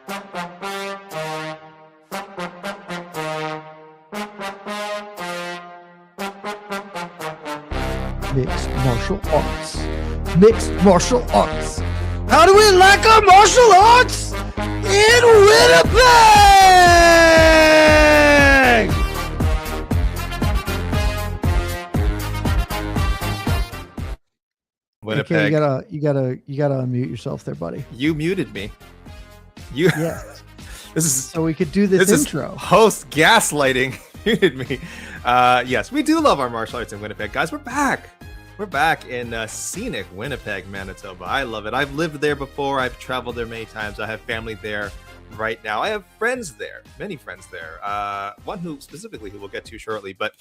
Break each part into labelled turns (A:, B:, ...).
A: Mixed martial arts. Mixed martial arts. How do we like our martial arts in Winnipeg?
B: Winnipeg.
A: Okay, you gotta unmute yourself there, buddy.
B: You muted me. You.
A: Yes.
B: This is
A: so we could do this intro.
B: Host gaslighting muted me. Yes, we do love our martial arts in Winnipeg, guys. We're back. We're back in scenic Winnipeg, Manitoba. I love it. I've lived there before. I've traveled there many times. I have family there right now. I have friends there, many friends there. One who we'll get to shortly. But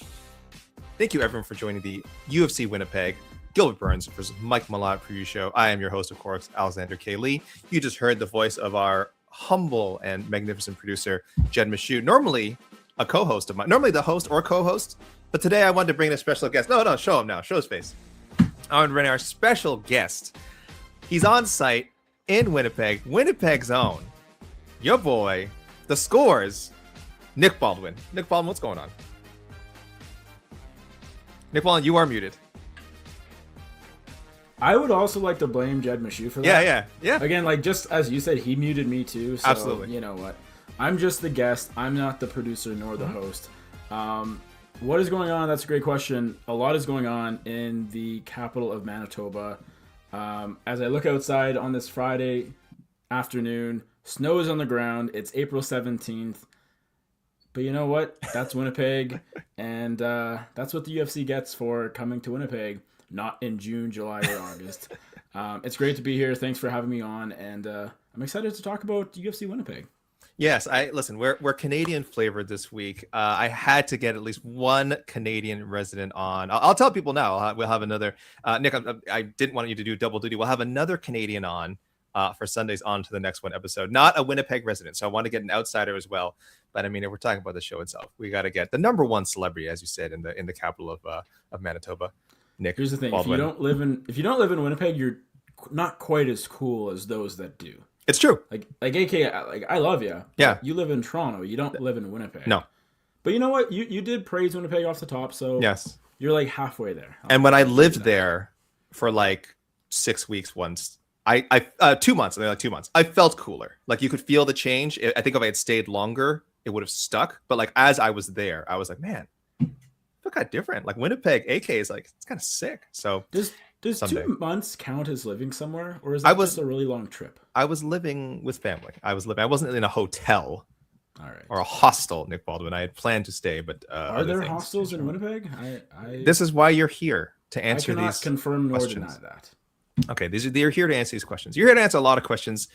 B: thank you, everyone, for joining the UFC Winnipeg Gilbert Burns versus Mike Malott preview show. I am your host, of course, Alexander K. Lee. You just heard the voice of our humble and magnificent producer, Jed Michoud. Normally a co-host of mine. Normally the host or co-host. But today I wanted to bring in a special guest. No, show him now. Show his face. I want to bring our special guest. He's on site in Winnipeg, Winnipeg's own. Your boy, theScore's Nick Baldwin. Nick Baldwin, what's going on? Nick Baldwin, you are muted.
C: I would also like to blame Jed Michoud for that.
B: Yeah.
C: Again, like just as you said, he muted me too. So,
B: absolutely.
C: You know what? I'm just the guest. I'm not the producer nor the host. What is going on? That's a great question. A lot is going on in the capital of Manitoba. As I look outside on this Friday afternoon, snow is on the ground. It's April 17th. But you know what? That's Winnipeg. And that's what the UFC gets for coming to Winnipeg, not in June, July, or August. It's great to be here. Thanks for having me on. And I'm excited to talk about UFC Winnipeg.
B: Yes, we're Canadian flavored this week. I had to get at least one Canadian resident on. I'll tell people now. We'll have another. Nick, I didn't want you to do double duty. We'll have another Canadian on for Sunday's On to the Next One episode. Not a Winnipeg resident, so I want to get an outsider as well. But I mean, if we're talking about the show itself, we got to get the number one celebrity, as you said, in the capital of Manitoba. Nick,
C: here's the thing:
B: Baldwin.
C: if you don't live in Winnipeg, you're not quite as cool as those that do.
B: It's true.
C: Like AK, like I love you.
B: Yeah.
C: You live in Toronto. You don't live in Winnipeg.
B: No.
C: But you know what? You did praise Winnipeg off the top, so
B: yes,
C: you're like halfway there.
B: And when I lived there for like 6 weeks once, I 2 months, like 2 months, I felt cooler. Like you could feel the change. I think if I had stayed longer, it would have stuck. But like as I was there, I was like, man, I feel kind of different. Like Winnipeg, AK is like, it's kind of sick. So
C: Does
B: someday.
C: 2 months count as living somewhere, or is that just a really long trip?
B: I was living with family. I wasn't in a hotel,
C: all right,
B: or a hostel. Nick Baldwin. I had planned to stay, but
C: are there hostels in Winnipeg?
B: This is why you're here to answer
C: I cannot
B: these
C: confirm nor
B: questions.
C: deny that.
B: Okay, you're here to answer these questions. You're here to answer a lot of questions,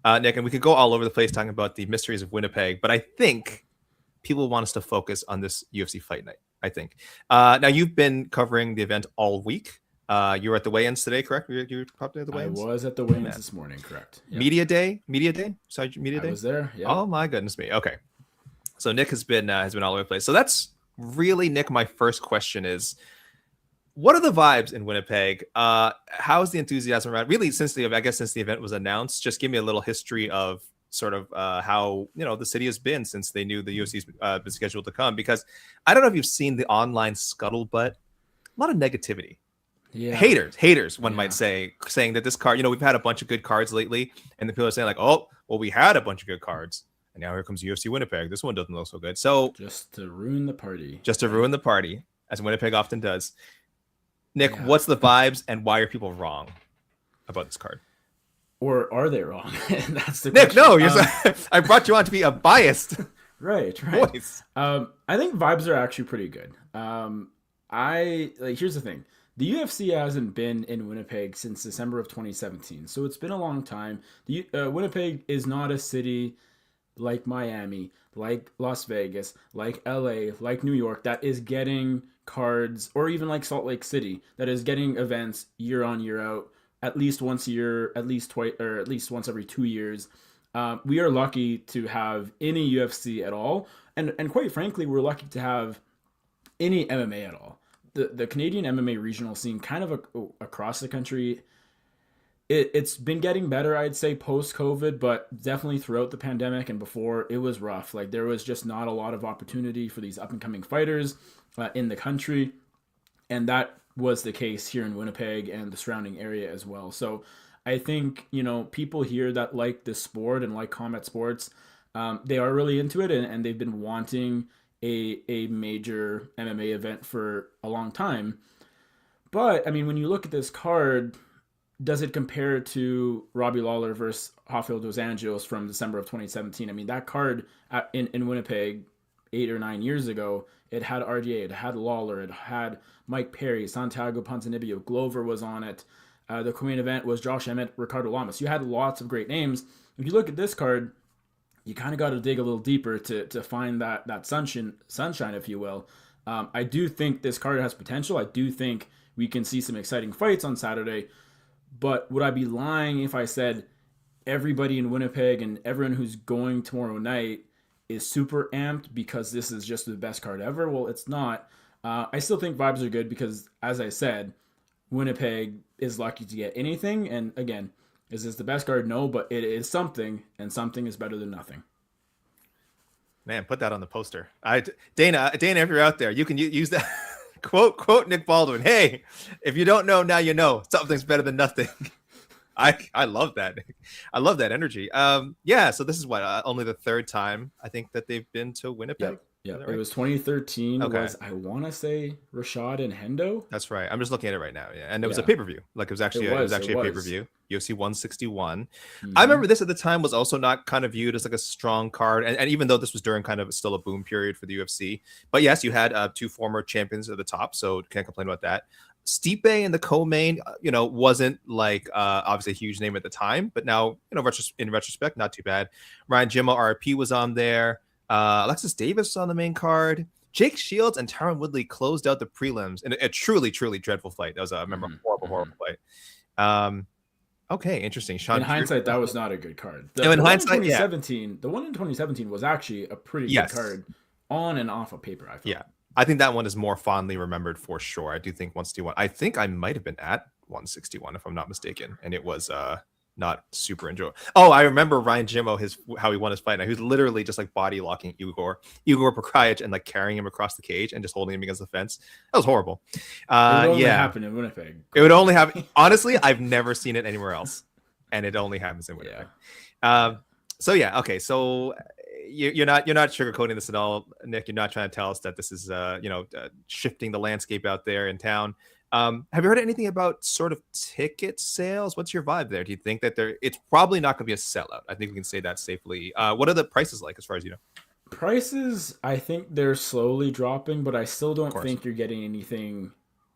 B: Nick, and we could go all over the place talking about the mysteries of Winnipeg. But I think people want us to focus on this UFC Fight Night. I think. Now you've been covering the event all week. You were at the weigh-ins today, correct? You were probably at the weigh-ins?
C: I was at the weigh-ins this morning, correct. Yep.
B: Media day? Sorry, media day?
C: I was there, yeah.
B: Oh, my goodness me. Okay. So Nick has been all over the place. So that's really, Nick, my first question is, what are the vibes in Winnipeg? How's the enthusiasm around? Really, since the event was announced, just give me a little history of sort of how, the city has been since they knew the UFC's been scheduled to come. Because I don't know if you've seen the online scuttlebutt. A lot of negativity.
C: Yeah.
B: Haters, one might say, saying that this card, we've had a bunch of good cards lately, and the people are saying like, oh, well, we had a bunch of good cards, and now here comes UFC Winnipeg. This one doesn't look so good. So
C: just to ruin the party.
B: As Winnipeg often does. Nick, what's the vibes, and why are people wrong about this card?
C: Or are they wrong? That's the
B: Nick,
C: question.
B: no, I brought you on to be a biased
C: right.
B: voice.
C: I think vibes are actually pretty good. Here's the thing. The UFC hasn't been in Winnipeg since December of 2017, so it's been a long time. Winnipeg is not a city like Miami, like Las Vegas, like LA, like New York that is getting cards, or even like Salt Lake City that is getting events year on, year out, at least once a year, at least twice, or at least once every 2 years. We are lucky to have any UFC at all, and quite frankly, we're lucky to have any MMA at all. The Canadian MMA regional scene kind of across the country It's been getting better, I'd say, post COVID, but definitely throughout the pandemic and before, it was rough. Like there was just not a lot of opportunity for these up and coming fighters in the country, and that was the case here in Winnipeg and the surrounding area as well. So I think people here that like this sport and like combat sports, they are really into it, and they've been wanting a major MMA event for a long time. But I mean, when you look at this card, does it compare to Robbie Lawler versus Rafael dos Anjos from December of 2017? I mean, that card in Winnipeg 8 or 9 years ago, it had RDA, it had Lawler, it had Mike Perry, Santiago Ponzinibbio, Glover was on it. The co-main event was Josh Emmett, Ricardo Lamas. You had lots of great names. If you look at this card, you kind of got to dig a little deeper to find that sunshine, if you will. I do think this card has potential. I do think we can see some exciting fights on Saturday. But would I be lying if I said everybody in Winnipeg and everyone who's going tomorrow night is super amped because this is just the best card ever? Well, it's not. I still think vibes are good because, as I said, Winnipeg is lucky to get anything. And again, is this the best card? No, but it is something, and something is better than nothing.
B: Man, put that on the poster. Dana, if you're out there, you can use that. quote Nick Baldwin. Hey, if you don't know, now you know. Something's better than nothing. I love that. I love that energy. Yeah. So this is what only the third time I think that they've been to Winnipeg.
C: Yeah,
B: right?
C: It was 2013.
B: Okay.
C: Was, I want to say, Rashad and Hendo.
B: That's right. I'm just looking at it right now. Yeah, and it was a pay-per-view. Like it was actually a pay-per-view. UFC 161. I remember this at the time was also not kind of viewed as like a strong card, and even though this was during kind of still a boom period for the UFC. But yes, you had two former champions at the top, so can't complain about that. Stipe in the co-main, wasn't like obviously a huge name at the time, but now in retrospect, not too bad. Ryan Jimmo RP was on there. Alexis Davis was on the main card. Jake Shields and Tyron Woodley closed out the prelims in a truly, truly dreadful fight. That was a horrible fight. Okay, interesting. Sean,
C: in hindsight, that was not a good card. The one in 2017 was actually a pretty good card on and off of paper. I feel.
B: Yeah, I think that one is more fondly remembered for sure. I do think 161. I think I might have been at 161 if I'm not mistaken, and it was not super enjoyable. Oh, I remember Ryan Jimmo, how he won his fight. Now he was literally just like body locking Igor Prokayach and like carrying him across the cage and just holding him against the fence. That was horrible.
C: It would only happen in Winnipeg.
B: It would only happen. Honestly, I've never seen it anywhere else, and it only happens in Winnipeg. Yeah. So yeah, okay. So you're not sugarcoating this at all, Nick. You're not trying to tell us that this is shifting the landscape out there in town. Have you heard anything about sort of ticket sales? What's your vibe there? Do you think that it's probably not going to be a sellout? I think we can say that safely. What are the prices like as far as you know?
C: Prices, I think they're slowly dropping, but I still don't think you're getting anything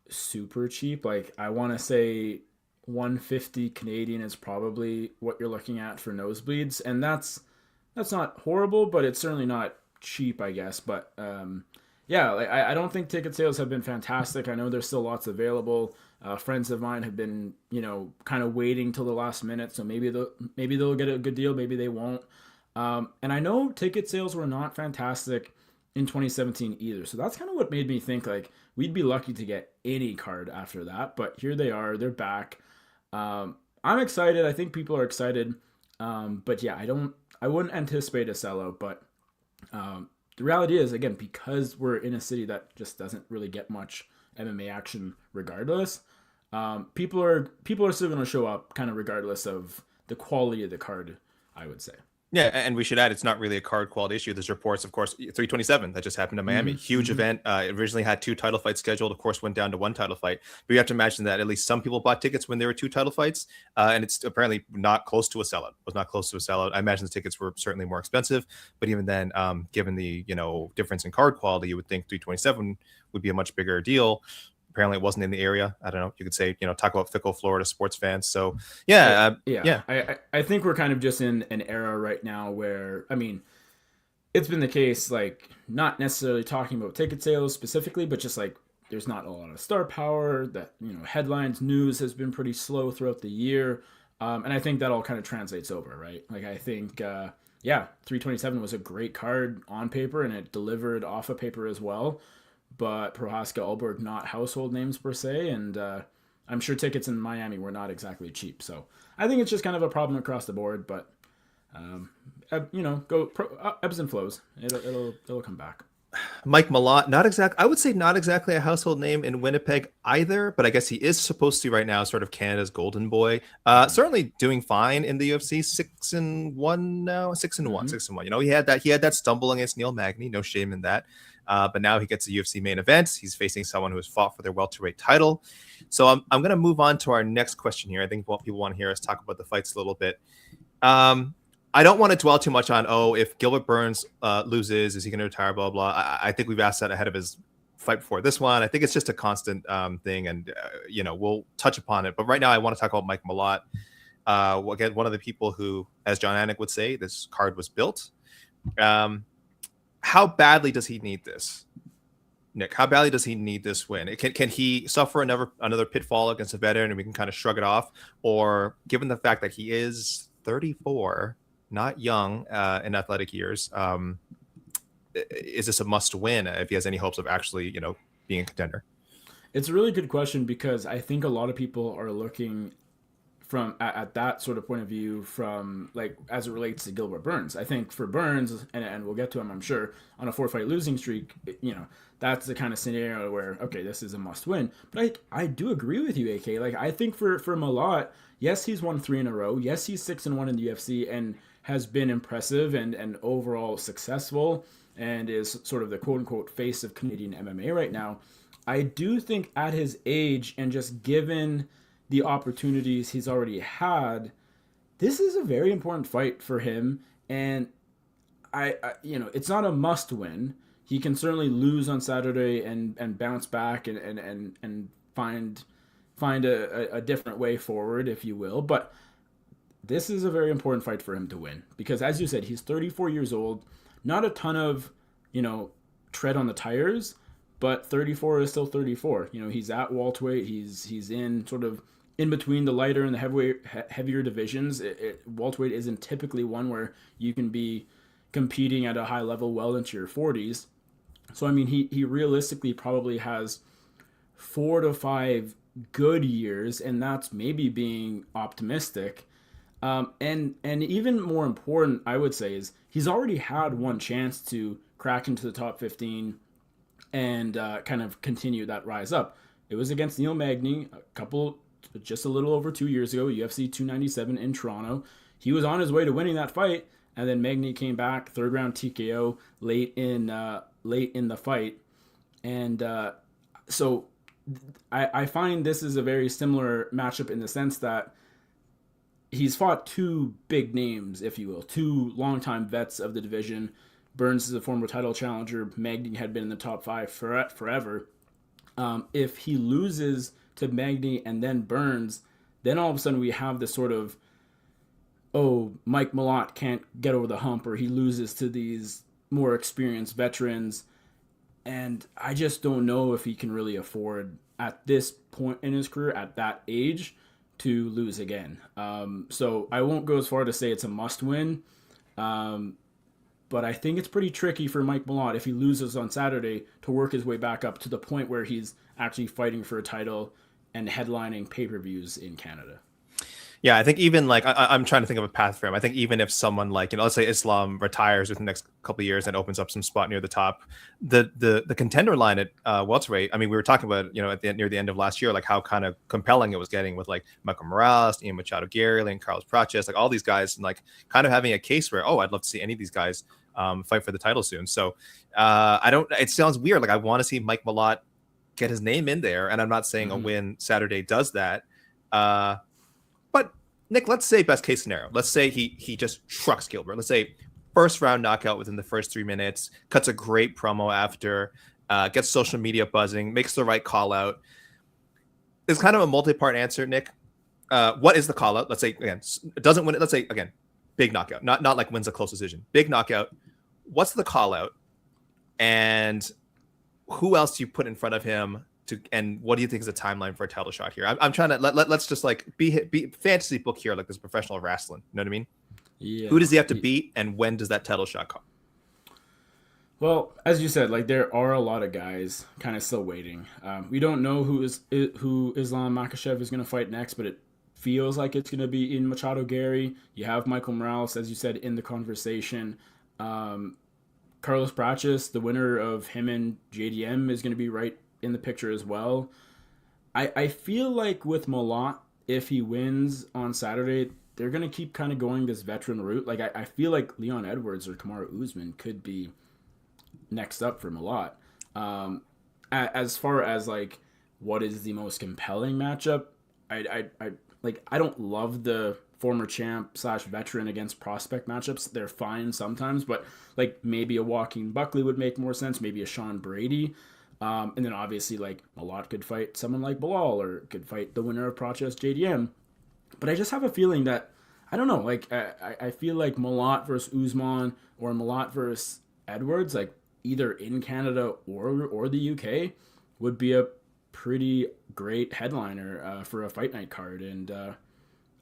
C: super cheap. Like I want to say 150 Canadian is probably what you're looking at for nosebleeds. And that's not horrible, but it's certainly not cheap, I guess. But yeah, like I don't think ticket sales have been fantastic. I know there's still lots available. Friends of mine have been, kind of waiting till the last minute. So maybe they'll get a good deal. Maybe they won't. And I know ticket sales were not fantastic in 2017 either. So that's kind of what made me think like we'd be lucky to get any card after that. But here they are. They're back. I'm excited. I think people are excited. But yeah, I wouldn't anticipate a sellout. But the reality is, again, because we're in a city that just doesn't really get much MMA action regardless, people are still going to show up kind of regardless of the quality of the card, I would say.
B: Yeah, and we should add, it's not really a card quality issue. There's reports, of course, 327 that just happened in Miami. Huge event. It originally had 2 title fights scheduled. Of course, went down to 1 title fight. But you have to imagine that at least some people bought tickets when there were 2 title fights, and it's apparently not close to a sellout. It was not close to a sellout. I imagine the tickets were certainly more expensive, but even then, given the difference in card quality, you would think 327 would be a much bigger deal. Apparently it wasn't in the area. I don't know. You could say, talk about fickle Florida sports fans. So yeah.
C: I think we're kind of just in an era right now where, I mean, it's been the case, like not necessarily talking about ticket sales specifically, but just like there's not a lot of star power that, headlines, news has been pretty slow throughout the year. And I think that all kind of translates over, right? Like I think, 327 was a great card on paper and it delivered off of paper as well. But Prohaska, Alberg, not household names per se. And I'm sure tickets in Miami were not exactly cheap. So I think it's just kind of a problem across the board. But ebbs and flows. It'll come back.
B: Mike Malott, I would say not exactly a household name in Winnipeg either, but I guess he is supposed to right now, sort of Canada's golden boy. Certainly doing fine in the UFC, 6-1 now, 6-1, 6-1. You know, he had that stumble against Neil Magny, no shame in that. But now he gets a UFC main event. He's facing someone who has fought for their welterweight title. So I'm going to move on to our next question here. I think what people want to hear us talk about the fights a little bit. I don't want to dwell too much on, if Gilbert Burns loses, is he going to retire, blah, blah. I think we've asked that ahead of his fight before this one. I think it's just a constant thing, and, we'll touch upon it. But right now I want to talk about Mike Malott. Again, one of the people who, as John Anik would say, this card was built. How badly does he need this? Nick, how badly does he need this win? Can he suffer another pitfall against a veteran and we can kind of shrug it off? Or given the fact that he is 34, not young in athletic years, is this a must win if he has any hopes of actually, being a contender?
C: It's a really good question, because I think a lot of people are looking from at that sort of point of view from, like, as it relates to Gilbert Burns. I think for Burns, and we'll get to him, I'm sure, on a 4-fight losing streak, that's the kind of scenario where, okay, this is a must win. But I do agree with you, AK. Like, I think for Malott, yes, he's won 3 in a row. Yes, he's 6-1 in the UFC and has been impressive and overall successful and is sort of the quote-unquote face of Canadian MMA right now. I do think at his age, and just given the opportunities he's already had, this is a very important fight for him. And I it's not a must win. He can certainly lose on Saturday and bounce back and find a different way forward, if you will. But this is a very important fight for him to win, because, as you said, he's 34 years old. Not a ton of, tread on the tires, but 34 is still 34. He's at welterweight. He's in sort of in between the lighter and the heavier divisions. Welterweight isn't typically one where you can be competing at a high level well into your 40s. So, I mean, he realistically probably has 4 to 5 good years, and that's maybe being optimistic. And even more important, I would say, is he's already had one chance to crack into the top 15 and kind of continue that rise up. It was against Neil Magny just a little over 2 years ago, UFC 297 in Toronto. He was on his way to winning that fight, and then Magny came back, 3rd round TKO late in the fight. And so I find this is a very similar matchup in the sense that he's fought 2 big names, if you will, 2 longtime vets of the division. Burns is a former title challenger. Magny had been in the top 5 forever. If he loses to Magny and then Burns, then all of a sudden we have this sort of, Mike Malott can't get over the hump, or he loses to these more experienced veterans. And I just don't know if he can really afford, at this point in his career, at that age, to lose again. So I won't go as far to say it's a must win. But I think it's pretty tricky for Mike Malott, if he loses on Saturday, to work his way back up to the point where he's actually fighting for a title and headlining pay-per-views in Canada.
B: Yeah, I think even I'm trying to think of a path for him. I think even if someone let's say Islam retires within the next couple of years and opens up some spot near the top, the contender line at welterweight. I mean, we were talking about near the end of last year, like how kind of compelling it was getting with like Michael Morales, Ian Machado Gary, and Carlos Praches, like all these guys, and like kind of having a case where I'd love to see any of these guys fight for the title soon. So I don't. It sounds weird. Like I want to see Mike Malott get his name in there, and I'm not saying a win Saturday does that. But Nick, let's say best case scenario. Let's say he just trucks Gilbert. Let's say 1st round knockout within the first 3 minutes, cuts a great promo after, gets social media buzzing, makes the right call out. It's kind of a multi-part answer, Nick. What is the call out? Let's say again, doesn't win it. Let's say again, big knockout, not like wins a close decision. Big knockout. What's the call out? And who else do you put in front of him? And what do you think is a timeline for a title shot here? I'm trying to let's just like be fantasy book here, like this professional wrestling. You know what I mean?
C: Yeah.
B: Who does he have to beat, and when does that title shot come?
C: Well, as you said, like there are a lot of guys kind of still waiting. We don't know who Islam Makhachev is going to fight next, but it feels like it's going to be in Machado Gary. You have Michael Morales, as you said, in the conversation. Carlos Praches, the winner of him and JDM, is going to be right in the picture as well. I feel like with Malott, if he wins on Saturday, they're going to keep kind of going this veteran route. Like I feel like Leon Edwards or Kamaru Usman could be next up for Malott. As far as like what is the most compelling matchup, I don't love the former champ / veteran against prospect matchups. They're fine sometimes, but like maybe a Joaquin Buckley would make more sense. Maybe a Sean Brady. And then obviously like Malott could fight someone like Bilal or could fight the winner of Prochas JDM. But I just have a feeling that, I don't know, like I feel like Malott versus Usman or Malott versus Edwards, like either in Canada or the UK, would be a pretty great headliner for a fight night card. And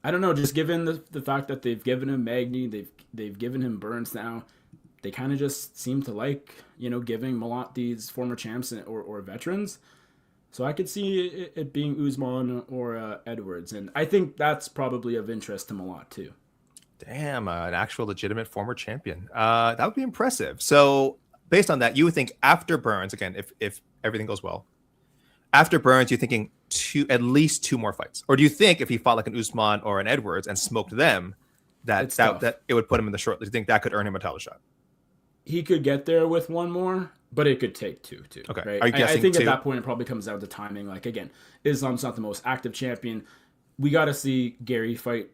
C: I don't know, just given the fact that they've given him Magny, they've given him Burns now, they kind of just seem to like, giving Malott these former champs or veterans. So I could see it being Usman or Edwards. And I think that's probably of interest to Malott too.
B: Damn, an actual legitimate former champion. That would be impressive. So based on that, you would think after Burns, again, if everything goes well, after Burns, you're thinking at least two more fights? Or do you think if he fought like an Usman or an Edwards and smoked them, that it would put him in the short? Do you think that could earn him a title shot?
C: He could get there with one more, but it could take two too.
B: Okay.
C: Right?
B: Are you guessing
C: I think
B: two?
C: at that point it probably comes down to timing. Like again, Islam's not the most active champion. We got to see Gary fight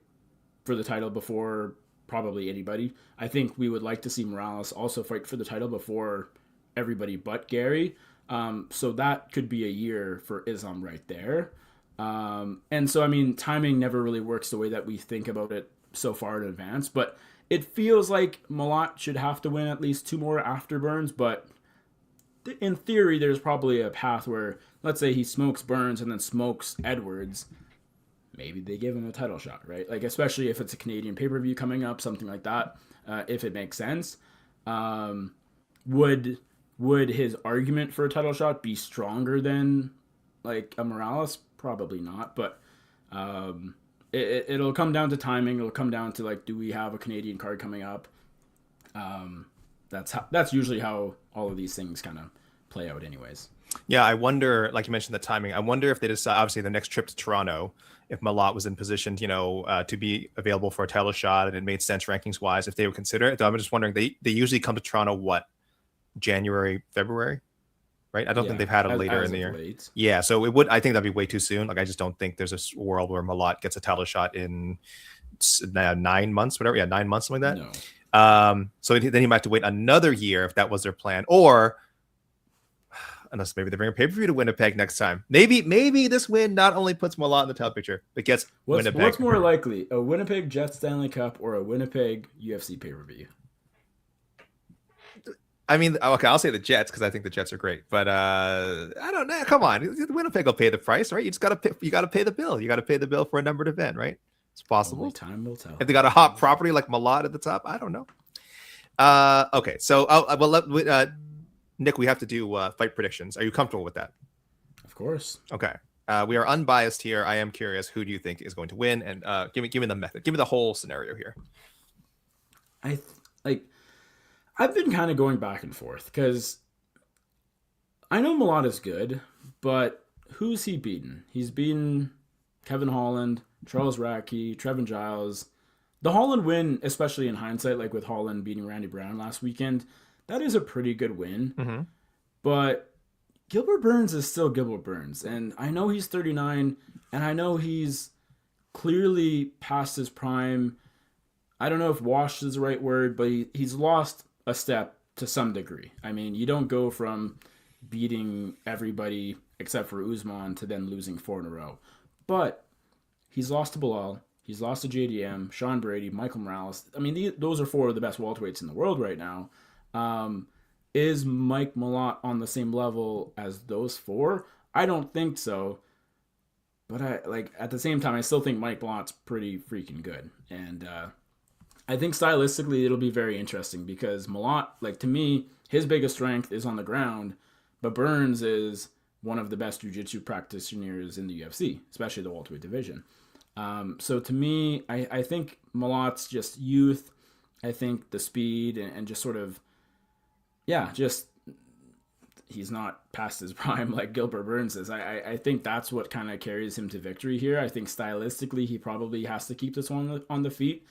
C: for the title before probably anybody. I think we would like to see Morales also fight for the title before everybody but Gary. So that could be a year for Islam right there. And so, I mean, timing never really works the way that we think about it so far in advance, but it feels like Malott should have to win at least two more after Burns, but in theory, there's probably a path where, let's say he smokes Burns and then smokes Edwards, maybe they give him a title shot, right? Like, especially if it's a Canadian pay-per-view coming up, something like that, if it makes sense. Would his argument for a title shot be stronger than, like, a Morales? Probably not, but it'll come down to timing. It'll come down to, like, do we have a Canadian card coming up? That's usually how all of these things kind of play out anyways.
B: Yeah, I wonder, like you mentioned, the timing. I wonder if they decide, obviously, the next trip to Toronto, if Malott was in position, to be available for a title shot and it made sense rankings-wise, if they would consider it. So I'm just wondering, they usually come to Toronto, what, January, February? Right? I don't think they've had it later in the year.
C: Late.
B: Yeah, so I think that'd be way too soon. Like, I just don't think there's a world where Malott gets a title shot in 9 months, whatever. Yeah, 9 months, something like that.
C: No.
B: So then he might have to wait another year if that was their plan, or unless maybe they bring a pay-per-view to Winnipeg next time. Maybe this win not only puts Malott in the title picture, but gets Winnipeg.
C: What's more likely, a Winnipeg Jets Stanley Cup or a Winnipeg UFC pay-per-view?
B: I mean, okay, I'll say the Jets because I think the Jets are great, but I don't know. Come on, Winnipeg will pay the price, right? You gotta pay the bill. You gotta pay the bill for a numbered event, right? It's possible.
C: Only time will tell.
B: If they got a hot property like Malott at the top, I don't know. Okay, so Nick, we have to do fight predictions. Are you comfortable with that?
C: Of course.
B: Okay. We are unbiased here. I am curious. Who do you think is going to win? And give me the method. Give me the whole scenario here.
C: I've been kind of going back and forth because I know Malott is good, but who's he beaten? He's beaten Kevin Holland, Charles Radke, Trevin Giles. The Holland win, especially in hindsight, like with Holland beating Randy Brown last weekend, that is a pretty good win.
B: Mm-hmm.
C: But Gilbert Burns is still Gilbert Burns. And I know he's 39, and I know he's clearly past his prime. I don't know if washed is the right word, but he's lost a step to some degree. I mean, you don't go from beating everybody except for Usman to then losing 4 in a row. But he's lost to Bilal. He's lost to JDM, Sean Brady, Michael Morales. I mean, those are 4 of the best welterweights in the world right now. Is Mike Malott on the same level as those 4? I don't think so. But at the same time, I still think Mike Malott's pretty freaking good. And I think stylistically it'll be very interesting because Malott, like to me, his biggest strength is on the ground, but Burns is one of the best jiu-jitsu practitioners in the UFC, especially the welterweight division. So to me, I think Malott's just youth. I think the speed and just sort of, yeah, just he's not past his prime like Gilbert Burns is. I think that's what kind of carries him to victory here. I think stylistically he probably has to keep this one on the feet.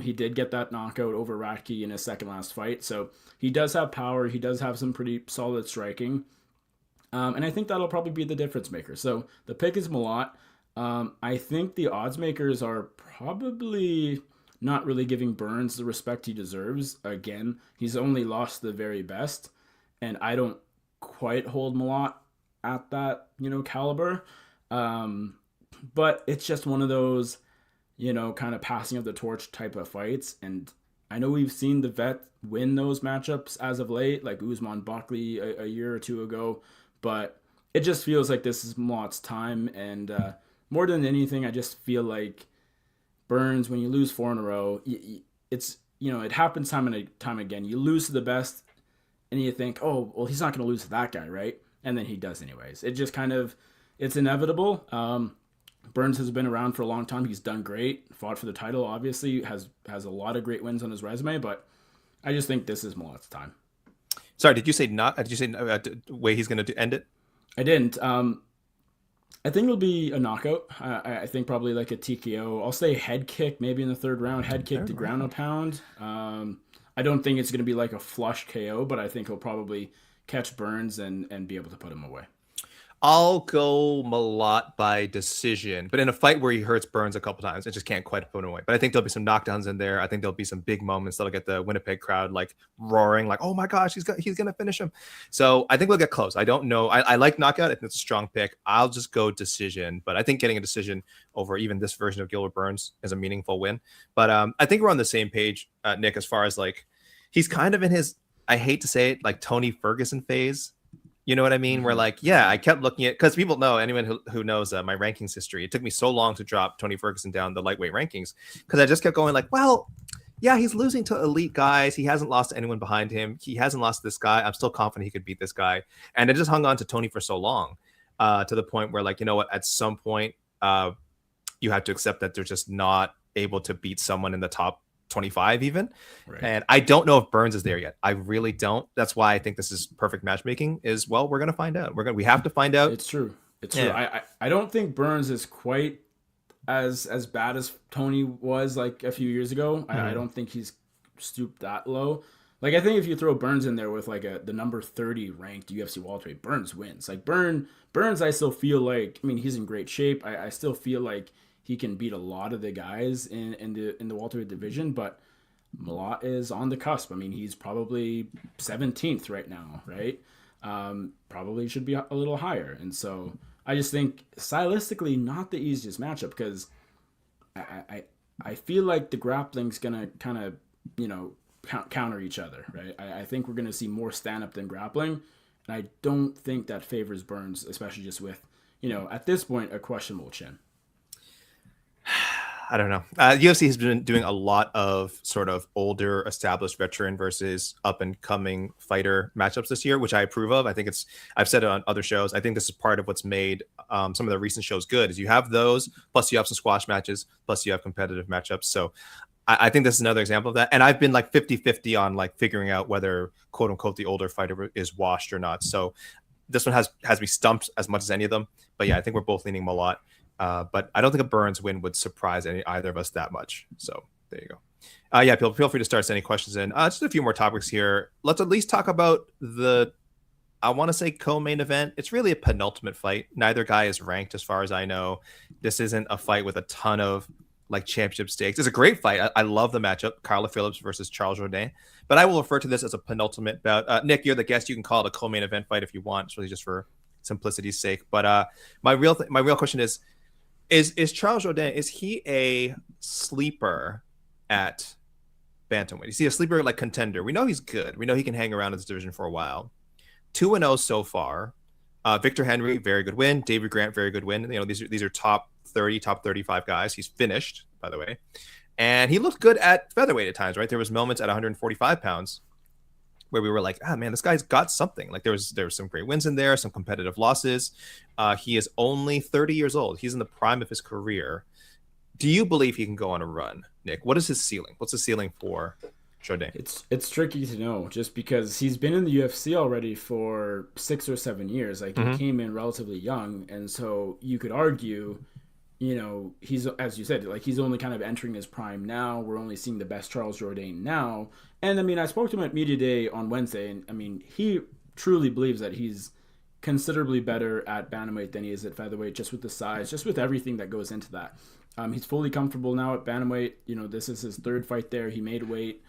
C: He did get that knockout over Radke in his second last fight, so he does have power. He does have some pretty solid striking, and I think that'll probably be the difference maker. So the pick is Malott. I think the odds makers are probably not really giving Burns the respect he deserves. Again, he's only lost the very best, and I don't quite hold Malott at that, caliber. But it's just one of those, kind of passing of the torch type of fights. And I know we've seen the vet win those matchups as of late, like Usman Buckley a year or two ago, but it just feels like this is Malott's time. And more than anything, I just feel like Burns, when you lose 4 in a row, it's, it happens time and time again. You lose to the best, and you think, oh, well, he's not going to lose to that guy, right? And then he does anyways. It just kind of, it's inevitable. Burns has been around for a long time. He's done great. Fought for the title, obviously. Has a lot of great wins on his resume, but I just think this is Malott's time.
B: Sorry, did you say way he's going to end it?
C: I didn't. I think it'll be a knockout. I think probably like a TKO. I'll say head kick, maybe in the third round. Head kick to ground and pound. I don't think it's going to be like a flush KO, but I think he'll probably catch Burns and be able to put him away.
B: I'll go Malott by decision, but in a fight where he hurts Burns a couple times, it just can't quite put him away. But I think there'll be some knockdowns in there. I think there'll be some big moments that'll get the Winnipeg crowd like roaring, like, "Oh my gosh, he's gonna finish him!" So I think we'll get close. I don't know. I like knockout. I think it's a strong pick. I'll just go decision, but I think getting a decision over even this version of Gilbert Burns is a meaningful win. But I think we're on the same page, Nick, as far as like he's kind of in his, I hate to say it, like Tony Ferguson phase. You know what I mean? Where like, yeah, I kept looking at, because people know, anyone who knows my rankings history, it took me so long to drop Tony Ferguson down the lightweight rankings because I just kept going like, well, yeah, he's losing to elite guys. He hasn't lost to anyone behind him. He hasn't lost to this guy. I'm still confident he could beat this guy. And I just hung on to Tony for so long to the point where like, you know what, at some point you have to accept that they're just not able to beat someone in the top 25 even. Right. And I don't know if Burns is there yet. I really don't. That's why I think this is perfect matchmaking is, well, we're going to find out. We have to find out.
C: It's true. I don't think Burns is quite as bad as Tony was like a few years ago. I don't think he's stooped that low. Like I think if you throw Burns in there with like the number 30 ranked UFC welterweight, Burns wins. Like Burns, I still feel like, I mean, he's in great shape. I still feel like he can beat a lot of the guys in the welterweight division, but Malott is on the cusp. I mean, he's probably 17th right now, right? Probably should be a little higher. And so I just think stylistically not the easiest matchup because I feel like the grappling's gonna kind of counter each other, right? I think we're gonna see more stand up than grappling, and I don't think that favors Burns, especially just with at this point a questionable chin.
B: I don't know. UFC has been doing a lot of sort of older, established veteran versus up and coming fighter matchups this year, which I approve of. I think I've said it on other shows. I think this is part of what's made some of the recent shows good is you have those, plus you have some squash matches, plus you have competitive matchups. So I think this is another example of that. And I've been like 50-50 on like figuring out whether quote unquote the older fighter is washed or not. So this one has me stumped as much as any of them. But yeah, I think we're both leaning Malott. But I don't think a Burns win would surprise either of us that much. So there you go. Yeah, feel free to start sending questions in. Just a few more topics here. Let's at least talk about I want to say co-main event. It's really a penultimate fight. Neither guy is ranked as far as I know. This isn't a fight with a ton of like championship stakes. It's a great fight. I love the matchup. Carla Phillips versus Charles Jourdain. But I will refer to this as a penultimate bout. Nick, you're the guest. You can call it a co-main event fight if you want. It's really just for simplicity's sake. But my real question is Charles Jourdain, is he a sleeper at bantamweight? Is he a sleeper like contender? We know he's good. We know he can hang around in this division for a while. 2-0 so far. Victor Henry, very good win. David Grant, very good win. These are top 30, top 35 guys. He's finished, by the way. And he looked good at featherweight at times, right? There was moments at 145 pounds where we were like, ah, man, this guy's got something. Like there was some great wins in there, some competitive losses. He is only 30 years old. He's in the prime of his career. Do you believe he can go on a run, Nick? What is his ceiling? What's the ceiling for Jourdain?
C: It's tricky to know, just because he's been in the UFC already for 6 or 7 years. Like he came in relatively young, and so you could argue, he's, as you said, like he's only kind of entering his prime now. We're only seeing the best Charles Jourdain now. And I mean, I spoke to him at Media Day on Wednesday, and I mean, he truly believes that he's considerably better at bantamweight than he is at featherweight, just with the size, just with everything that goes into that. He's fully comfortable now at bantamweight. This is his third fight there. He made weight,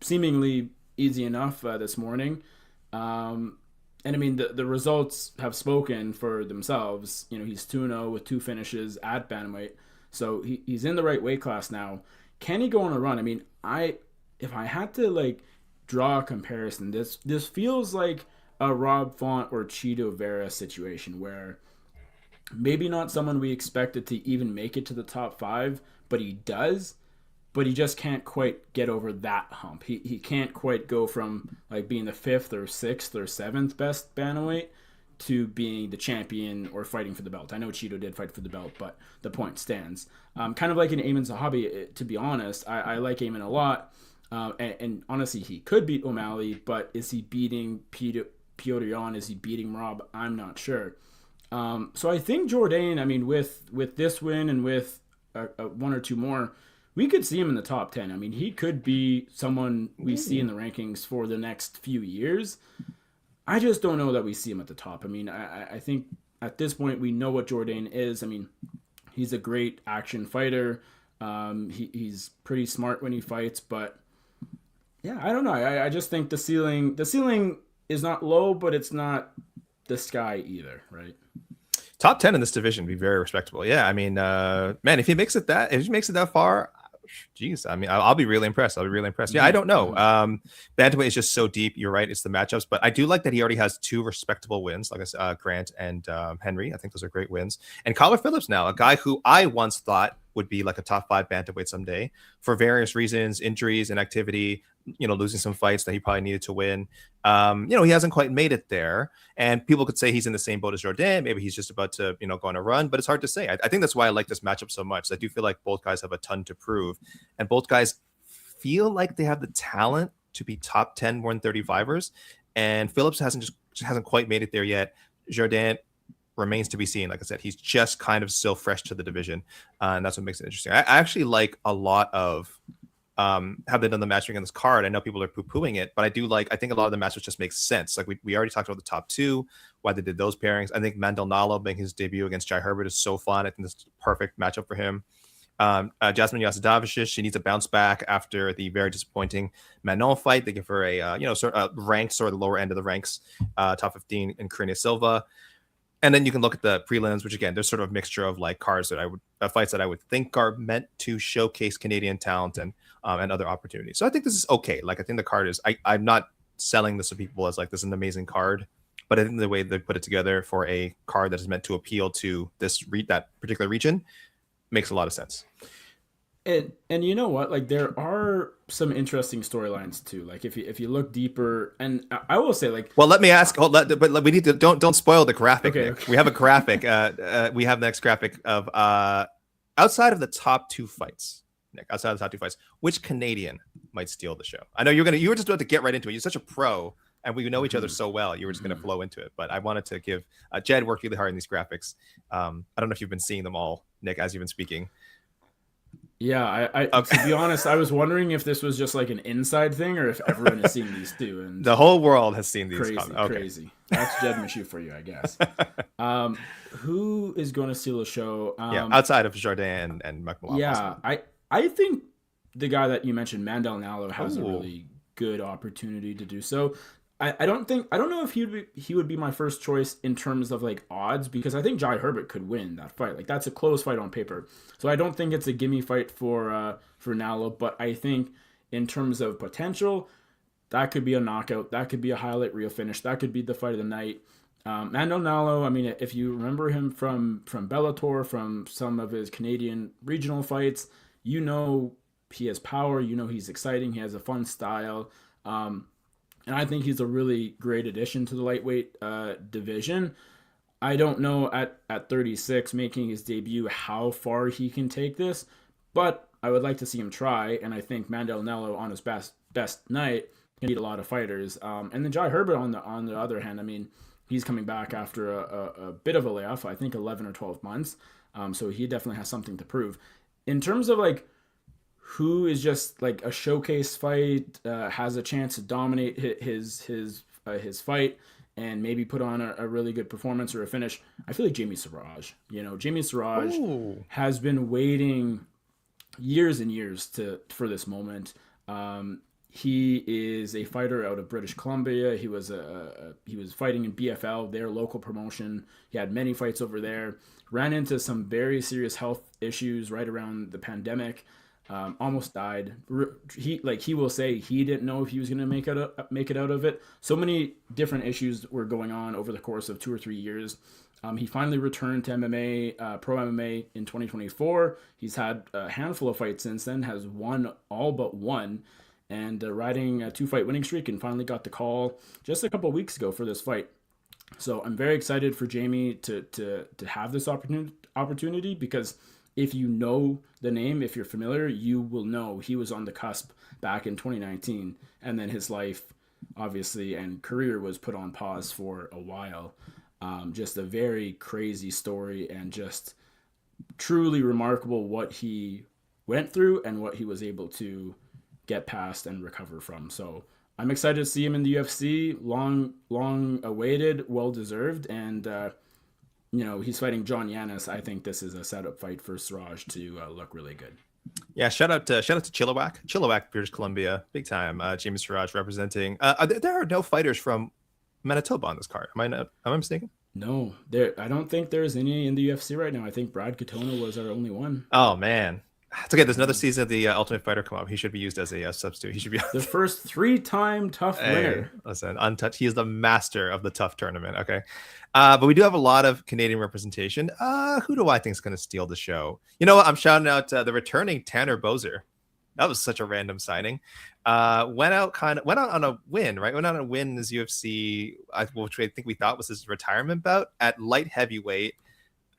C: seemingly easy enough this morning. And I mean, the results have spoken for themselves. He's 2-0 with 2 finishes at bantamweight. So he's in the right weight class now. Can he go on a run? I mean, if I had to like draw a comparison, this feels like a Rob Font or Chito Vera situation, where maybe not someone we expected to even make it to the top 5, but he does. But he just can't quite get over that hump. He can't quite go from like being the 5th or 6th or 7th best bantamweight to being the champion or fighting for the belt. I know Chito did fight for the belt, but the point stands. Kind of like an Ayman Zahabi, to be honest. I like Ayman a lot. And honestly, he could beat O'Malley, but is he beating Petr Yan? Is he beating Rob? I'm not sure. So I think Jourdain, I mean, with this win and with 1 or 2 more, we could see him in the top 10. I mean, he could be someone we see in the rankings for the next few years. I just don't know that we see him at the top. I mean, I think at this point we know what Jourdain is. I mean, he's a great action fighter. He's pretty smart when he fights, but yeah, I don't know. I just think the ceiling is not low, but it's not the sky either, right?
B: Top 10 in this division would be very respectable. Yeah, I mean, man, if he makes it that far, geez, I mean, I'll be really impressed. Yeah, I don't know. Bantamweight is just so deep. You're right. It's the matchups, but I do like that he already has 2 respectable wins, like I said, Grant and Henry. I think those are great wins. And Kyler Phillips now, a guy who I once thought would be like a top 5 bantamweight someday for various reasons, injuries, inactivity, losing some fights that he probably needed to win. He hasn't quite made it there. And people could say he's in the same boat as Jourdain. Maybe he's just about to, go on a run, but it's hard to say. I think that's why I like this matchup so much. I do feel like both guys have a ton to prove, and both guys feel like they have the talent to be top 10 135ers. And Phillips hasn't quite made it there yet. Jourdain remains to be seen. Like I said, he's just kind of still fresh to the division, and that's what makes it interesting. I actually like a lot of how they've done the matching on this card. I know people are poo-pooing it, but I think a lot of the matches just make sense. Like we already talked about the top 2, why they did those pairings. I think Maldonado making his debut against Jai Herbert is so fun. I think this is a perfect matchup for him. Jasmine Yasadavicius, she needs a bounce back after the very disappointing Manon fight. They give her a ranked sort of the lower end of the ranks, top 15 in Karina Silva. And then you can look at the prelims, which again, there's sort of a mixture of like fights that I would think are meant to showcase Canadian talent and other opportunities. So I think this is okay. Like I think the card is, I'm not selling this to people as like this is an amazing card, but I think the way they put it together for a card that is meant to appeal to that particular region makes a lot of sense.
C: And you know what? Like there are some interesting storylines too. Like if you look deeper, and I will say like.
B: Well, let me ask. But we need to don't spoil the graphic.
C: Okay,
B: Nick. We have a graphic. We have the next graphic of outside of the top 2 fights. Nick, outside of the top 2 fights, which Canadian might steal the show? I know you were just about to get right into it. You're such a pro, and we know each other so well. You were just going to flow into it. But I wanted to give Jed worked really hard in these graphics. I don't know if you've been seeing them all, Nick, as you've been speaking.
C: Yeah, I to be honest, I was wondering if this was just like an inside thing or if everyone has seen these too. And
B: the whole world has seen these.
C: Crazy. That's Jed Michoud for you, I guess. Who is going to steal the show?
B: Outside of Jourdain and McMillan.
C: Yeah, I think the guy that you mentioned, Maldonado, has a really good opportunity to do so. I don't know if he would be my first choice in terms of like odds, because I think Jai Herbert could win that fight. Like that's a close fight on paper. So I don't think it's a gimme fight for Nalo, but I think in terms of potential, that could be a knockout. That could be a highlight reel finish. That could be the fight of the night. Maldonado, I mean, if you remember him from Bellator, from some of his Canadian regional fights, you know he has power, you know he's exciting, he has a fun style. And I think he's a really great addition to the lightweight division. I don't know at 36, making his debut, how far he can take this, but I would like to see him try. And I think Mandel Nello on his best night can beat a lot of fighters. And then Jai Herbert on the other hand, I mean, he's coming back after a bit of a layoff. I think 11 or 12 months. So he definitely has something to prove. In terms of like who is just like a showcase fight, has a chance to dominate his fight and maybe put on a really good performance or a finish, I feel like Jamie Siraj. You know, Jamie Siraj has been waiting years and years for this moment. He is a fighter out of British Columbia. He was fighting in BFL, their local promotion. He had many fights over there. Ran into some very serious health issues right around the pandemic. Almost died. He will say he didn't know if he was going to make it out of it. So many different issues were going on over the course of 2 or 3 years. He finally returned to MMA, pro MMA in 2024. He's had a handful of fights since then, has won all but one, and riding a 2-fight winning streak, and finally got the call just a couple weeks ago for this fight. So I'm very excited for Jamie to have this opportunity, because if you know the name, if you're familiar, you will know he was on the cusp back in 2019, and then his life, obviously, and career was put on pause for a while. Just a very crazy story, and just truly remarkable what he went through and what he was able to get past and recover from. So I'm excited to see him in the UFC. Long awaited, well deserved, and he's fighting John Yanis. I think this is a setup fight for Siraj to look really good.
B: Yeah, shout out to Chilliwack, British Columbia, big time. James Siraj representing. There are no fighters from Manitoba on this card. Am I mistaken?
C: No, I don't think there's any in the UFC right now. I think Brad Katona was our only one.
B: Oh man, it's okay. There's another season of the Ultimate Fighter come up. He should be used as a substitute. He should be
C: the first 3-time tough winner.
B: Listen, untouched. He is the master of the tough tournament. Okay, but we do have a lot of Canadian representation. Who do I think is going to steal the show? You know what? I'm shouting out the returning Tanner Boser. That was such a random signing. Went out on a win, right? Went on a win in his UFC, which I think we thought was his retirement bout at light heavyweight,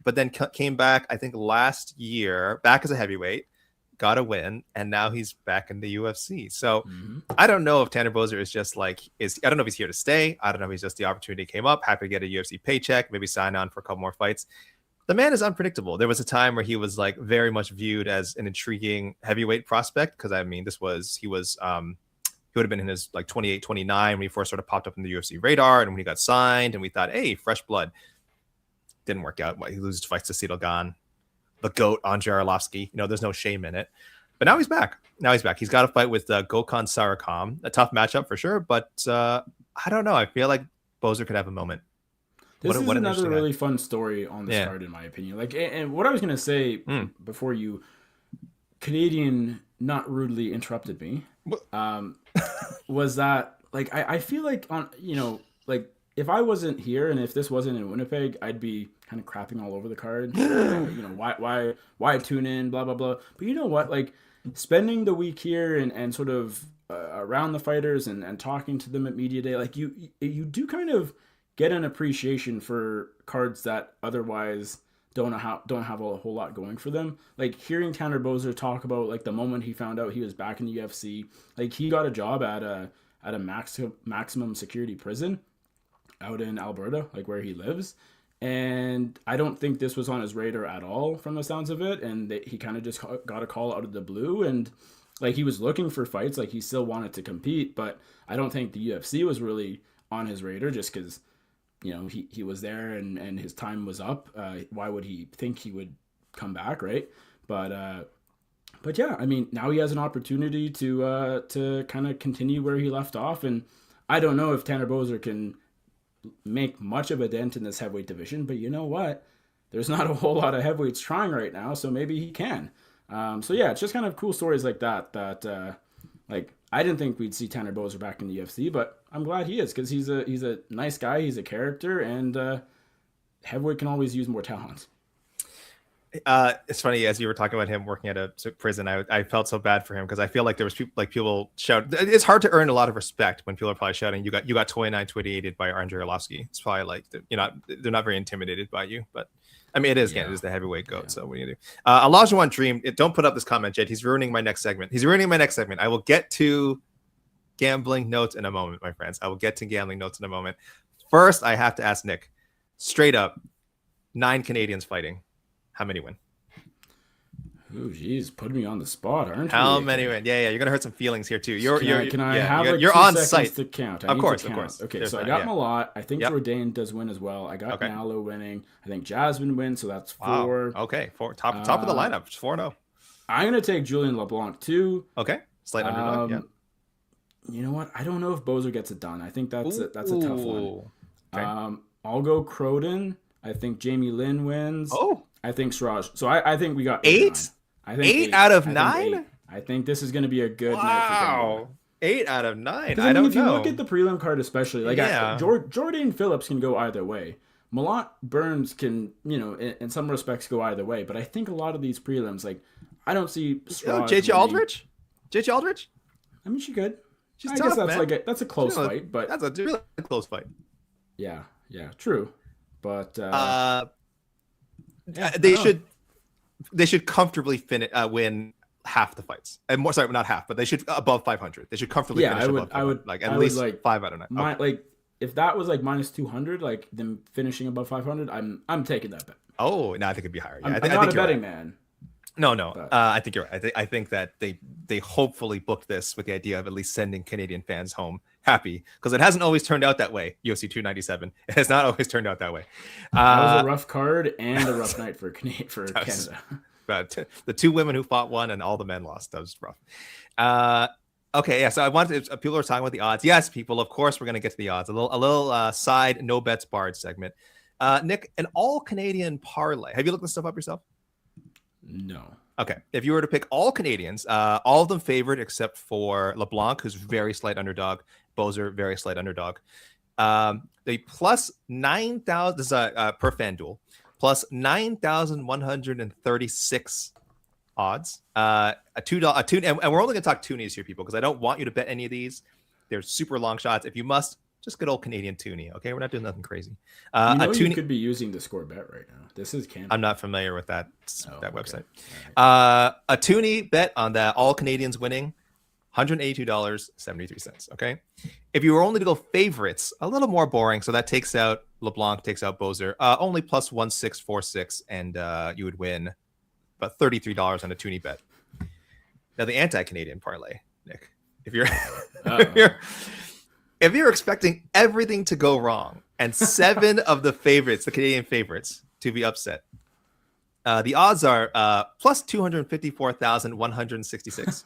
B: but then came back, I think last year, back as a heavyweight, got a win, and now he's back in the UFC. So I don't know if Tanner Boser is just I don't know if he's here to stay. I don't know if he's just the opportunity came up, happy to get a UFC paycheck, maybe sign on for a couple more fights. The man is unpredictable. There was a time where he was like very much viewed as an intriguing heavyweight prospect. Cause I mean, he would have been in his like 28, 29 when he first sort of popped up in the UFC radar, and when he got signed, and we thought, hey, fresh blood. Didn't work out. He loses fights to Cedal Gane, the GOAT, Andrei Arlovsky. There's no shame in it. But now he's back. He's got a fight with Gokhan Sarakam. A tough matchup for sure, but I don't know. I feel like Boser could have a moment.
C: This is another really fun story on this card, in my opinion. And what I was going to say before you Canadian not rudely interrupted me, was that I feel like if I wasn't here and if this wasn't in Winnipeg, I'd be kind of crapping all over the card. Why tune in, blah blah blah. But you know what? Spending the week here and sort of around the fighters and talking to them at media day, you do kind of get an appreciation for cards that otherwise don't have a whole lot going for them. Hearing Tanner Boser talk about the moment he found out he was back in the UFC, he got a job at a maximum security prison out in Alberta, where he lives, and I don't think this was on his radar at all from the sounds of it, and he kind of just got a call out of the blue, and he was looking for fights, he still wanted to compete, but I don't think the UFC was really on his radar just because he was there and his time was up. Why would he think he would come back, right? But yeah, I mean, now he has an opportunity to kind of continue where he left off, and I don't know if Tanner Boser can make much of a dent in this heavyweight division, but you know what? There's not a whole lot of heavyweights trying right now, so maybe he can. So yeah, it's just kind of cool stories like that I didn't think we'd see Tanner Boser back in the UFC, but I'm glad he is, because he's a nice guy, he's a character, and heavyweight can always use more talent.
B: It's funny, as you were talking about him working at a prison, I felt so bad for him because I feel like there was people shout. It's hard to earn a lot of respect when people are probably shouting, you got 29-28 by Andrei Arlovsky. It's probably like they're not very intimidated by you, but I mean it is again, it is the heavyweight goat. Yeah. So what do you do? Olajuwon Dream, don't put up this comment, Jed. He's ruining my next segment. I will get to gambling notes in a moment, my friends. I will get to gambling notes in a moment. First, I have to ask Nick, straight up, 9 Canadians fighting. How many win?
C: Oh, geez, put me on the spot, aren't you?
B: How many win? Yeah, you're gonna hurt some feelings here too. You're
C: on
B: site
C: to count.
B: Of course.
C: Okay, so I got Malott. I think Jourdain does win as well. I got Malott winning. I think Jasmine wins, so that's 4.
B: Wow. Okay, 4. Top of the lineup. It's 4-0.
C: I'm gonna take Julien LeBlanc too.
B: Okay, slight underdog. Yeah.
C: You know what? I don't know if Bozer gets it done. I think that's a tough one.
B: Okay.
C: I'll go Croden. I think Jamie Lynn wins.
B: Oh.
C: I think Siraj. So I think we got
B: 8.
C: I think
B: 8 out of 9.
C: I think this is going to be a good night for
B: Wow. 8 out of 9.
C: I don't know. If
B: you
C: look at the prelim card, especially Jordan Phillips can go either way. Malott Burns can, in some respects go either way. But I think a lot of these prelims, like I don't see
B: JJ Aldrich. JJ Aldrich.
C: I mean, she could.
B: She's
C: I
B: tough,
C: guess that's
B: man.
C: that's a close fight, but
B: that's a really close fight.
C: Yeah, true. But
B: they should comfortably win half the fights, and more. Sorry, not half, but they should above 500. They should comfortably finish above 500. At least 5 out of 9.
C: Like if that was like minus 200, like them finishing above 500, I'm taking that bet.
B: Oh no, I think it'd be higher. Yeah,
C: I'm not a betting man.
B: No. I think you're right. I think that they hopefully booked this with the idea of at least sending Canadian fans home happy, because it hasn't always turned out that way. UFC 297. It has not always turned out that way.
C: That was a rough card and a rough night for Canada.
B: But the 2 women who fought won, and all the men lost. That was rough. Okay, yeah. So I wanted to, people are talking about the odds. Yes, people. Of course, we're going to get to the odds. A little side no bets barred segment. Nick, an all Canadian parlay. Have you looked this stuff up yourself?
C: No.
B: Okay. If you were to pick all Canadians, all of them favored except for LeBlanc, who's very slight underdog. Bozer, very slight underdog. The plus 9,000, this is per FanDuel, plus 9,136 odds. A $2, and we're only going to talk toonies here, people, because I don't want you to bet any of these. They're super long shots. If you must, just good old Canadian toonie. Okay, we're not doing nothing crazy.
C: You could be using theScore bet right now. This is Canada.
B: I'm not familiar with that website.
C: Right.
B: A toonie bet on that all Canadians winning, $182.73. Okay, if you were only to go favorites, a little more boring. So that takes out LeBlanc, takes out Bozer. Only plus 1646, and you would win about $33 on a toonie bet. Now the anti-Canadian parlay, Nick. If you're if you're expecting everything to go wrong and 7 of the favorites, the Canadian favorites, to be upset, the odds are plus 254,166.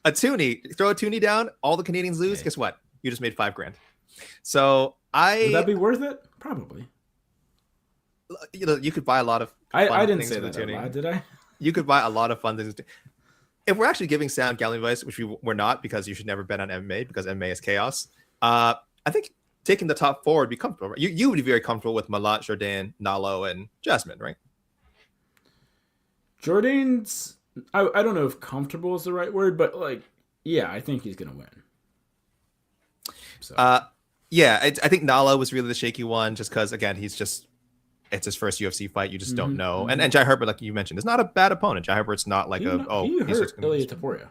B: A toonie, throw a toonie down, all the Canadians lose. Okay. Guess what? You just made $5,000. So
C: would that be worth it? Probably.
B: You could buy a lot of.
C: I didn't say that out loud, did I?
B: You could buy a lot of fun things. If we're actually giving sound gambling advice, which we're not, because you should never bet on MMA because MMA is chaos. I think taking the top 4 would be comfortable. Right? You would be very comfortable with Malott, Jourdain, Nalo, and Jasmine, right?
C: Jourdain's, I don't know if comfortable is the right word, but I think he's gonna win. So.
B: I think Nalo was really the shaky one, just because again it's his first UFC fight. You just don't know. And Jai Herbert, like you mentioned, is not a bad opponent. Jai Herbert's not like
C: he hurt Ilya Taporia.